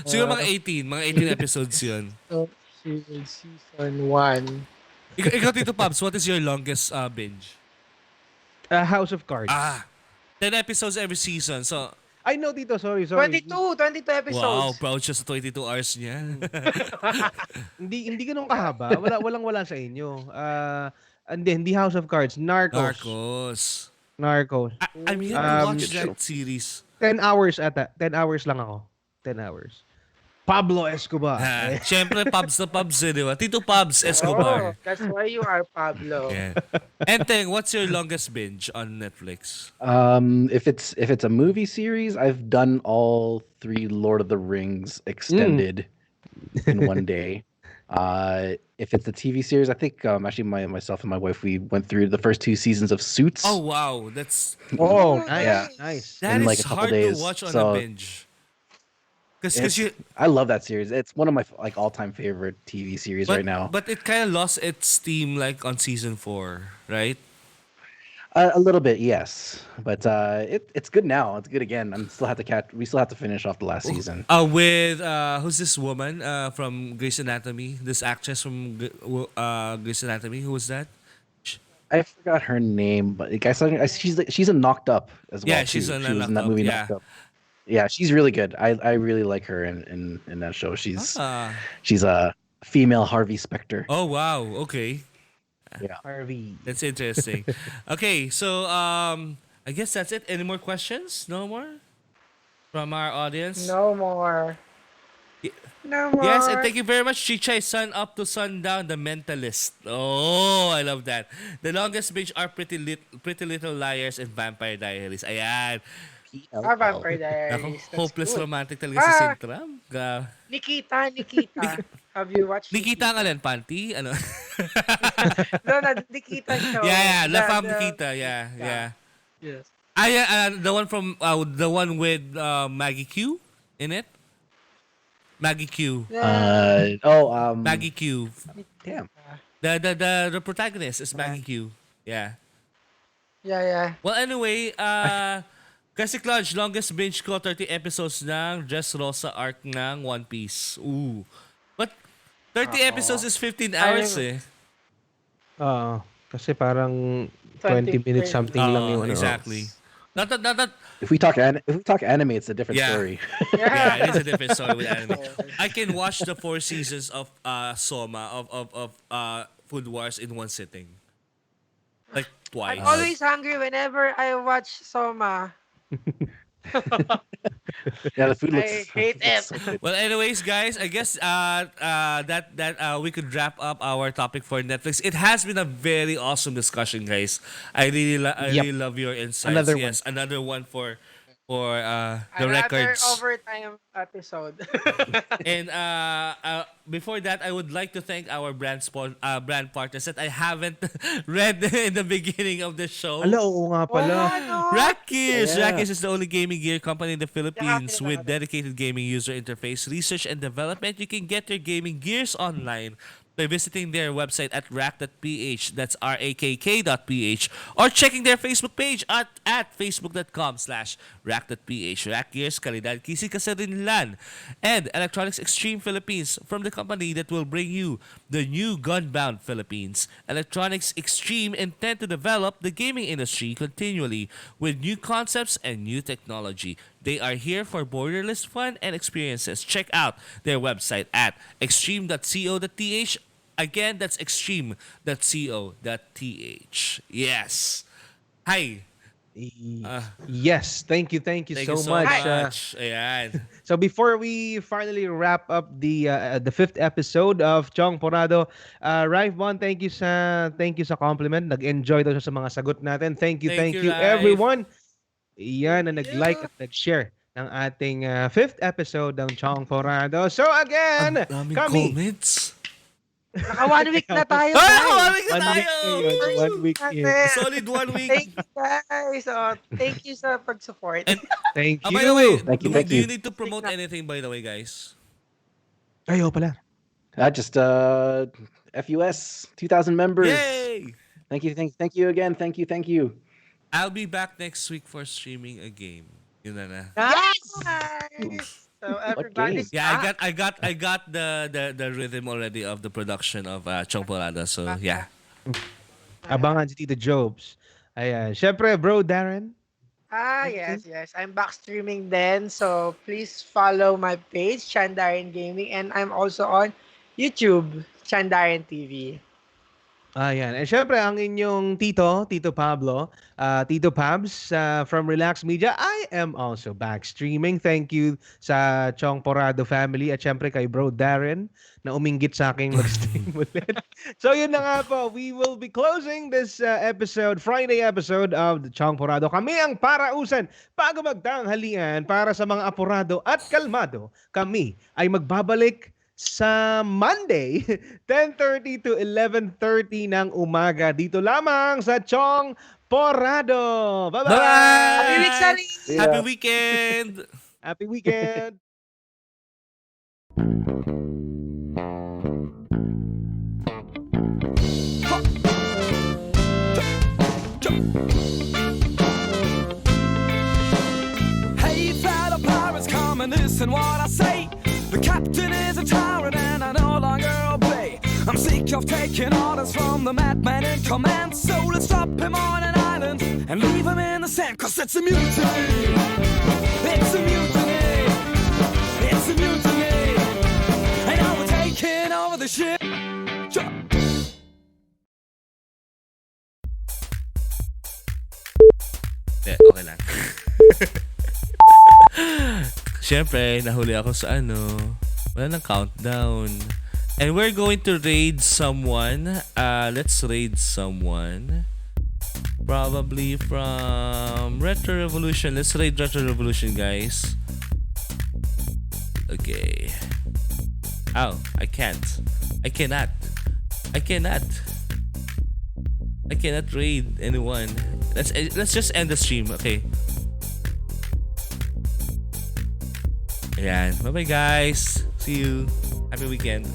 Siguro mga 18 episodes yun. Season 1. Ikaw, Tito Pops, what is your longest binge? House of Cards. 10 episodes every season. So, I know, Tito. Sorry. 22 episodes. wow, proud siya sa 22 hours niya. Hindi ganun kahaba. Walang-wala sa inyo. Hindi House of Cards. Narcos. I'm yet to watch good that show. series. 10 hours ata. 10 hours lang ako. 10 hours. Pablo Escobar. Siyempre, Pubs na Pubs di ba? Tito Pubs Escobar. That's why you are Pablo. Yeah. Enteng, what's your longest binge on Netflix? If it's a movie series, I've done all 3 Lord of the Rings extended in one day. If it's a TV series, I think actually myself and my wife, we went through the first 2 seasons of Suits. Oh, wow. That's Oh, Yeah. nice. that In, is like, a couple hard to days. watch on So, a binge. Because you I love that series. It's one of my like all-time favorite TV series right now. But it kind of lost its steam like on season 4, right? A little bit, yes, but it's good now. It's good again. We still have to finish off the last season. With who's this woman from Grey's Anatomy? This actress from Grey's Anatomy. Who was that? I forgot her name, but like, she's in Knocked Up as well. Yeah, she's too. in She was in Knocked that movie Up, yeah. Knocked Up. Yeah, she's really good. I really like her in that show. She's a female Harvey Specter. Oh wow. Okay, Harvey. that's interesting. Okay, so I guess that's it. Any more questions? No more from our audience. No more. No more. Yes, and thank you very much, Chichay. Sun Up to Sundown, The Mentalist. Oh, I love that. The longest binge are Pretty Little Liars and Vampire Diaries. Ayan. Vampire Ako, Diaries. That's hopeless good. romantic talaga si Sintram. Nikita. Have you watched Nikita ang alin, panty? Ano? No, Nikita show. Yeah, La The- Femme the- Nikita. Yeah. Yes. The one from the one with Maggie Q in it. Maggie Q. Maggie Q. Damn. The protagonist is Maggie Q. Yeah. Yeah. Well, anyway, kasi Clutch, longest binge ko 30 episodes ng Dressrosa arc ng One Piece. Ooh. But 30 episodes is 15 hours eh. Kasi parang 20 20 minutes something lang yung ano. Exactly. Not that. If we talk anime, it's a different story. Yeah, it is a different story with anime. I can watch the 4 seasons of Soma of Food Wars in one sitting. Like twice. I'm always hungry whenever I watch Soma. Yeah, the food looks. I hate it. so good. Well, anyways, guys, I guess that we could wrap up our topic for Netflix. It has been a very awesome discussion, guys. I really love your insights. Another yes, another one for the Another records. overtime episode. And before that, I would like to thank our brand partners that I haven't read in the beginning of the show. Oo nga pala. Rack Gears! Yeah. Rack Gears is the only gaming gear company in the Philippines Yeah, with dedicated gaming user interface, research, and development. You can get your gaming gears online by visiting their website at rack.ph, that's rakk.ph, or checking their Facebook page at facebook.com/rack.ph. Rack Gears, kalidad kisi kasarinlan, and Electronics Extreme Philippines, from the company that will bring you the new Gunbound Philippines. Electronics Extreme intend to develop the gaming industry continually with new concepts and new technology. They are here for borderless fun and experiences. Check out their website at extreme.co.th. Again, that's extreme.co.th. Yes. Hi. Yes, thank you so much. Ayan. So before we finally wrap up the 5th episode of Tsongporado, Raif Bon, thank you sa compliment. Nag-enjoy daw siya sa mga sagot natin. Thank you Raif. everyone. Yan na nag-like at nag-share ng ating 5th episode ng Tsongporado. So again, Daming kami. comments. Naka 1 week na tayo. Ay, guys. 1 week na tayo! 1 week in. Solid 1 week. Thank you guys. Thank you sa pag-support. And- Thank By the way, you. Thank you, do thank you you. need to promote anything, by the way, guys? Ayo pala. Just FUS 2,000 members. Yay! Thank you again. Thank you. I'll be back next week for streaming a game. Yun na. Nice. So everybody's Yeah, I got the rhythm already of the production of Tsongporado. So yeah. Abangan si Tito Jopes. Ayan. Syempre, bro, Darren. Yes. I'm back streaming then. So please follow my page, Darren Gaming, and I'm also on YouTube, Darren TV. Ayan. And syempre, ang inyong Tito Pablo, Tito Pabs from Relax Media. I am also back streaming. Thank you sa Tsongporado family at syempre kay bro Darren na uminggit sa aking mag-stream ulit. So yun na nga po. We will be closing this Friday episode of the Tsongporado. Kami ang parausan bago magtanghalian para sa mga apurado at kalmado. Kami ay magbabalik sa Monday, 10:30 to 11:30 ng umaga. Dito lamang sa Tsongporado. Bye-bye! Happy week, Sari! Happy weekend! Happy weekend! Hey, fellow pirates, come and listen what I say. The captain is a tyrant and I no longer obey. I'm sick of taking orders from the madman in command. So let's drop him on an island and leave him in the sand. Cause it's a mutiny. It's a mutiny. It's a mutiny. And now we're taking over the ship. Okay lang. Siyempre, nahuli ako sa wala nang countdown. And we're going to raid someone. Let's raid someone. Probably from Retro Revolution. Let's raid Retro Revolution, guys. Okay. Oh, I can't. I cannot raid anyone. let's just end the stream, okay? Ayan. Bye-bye, guys. See you. Happy weekend.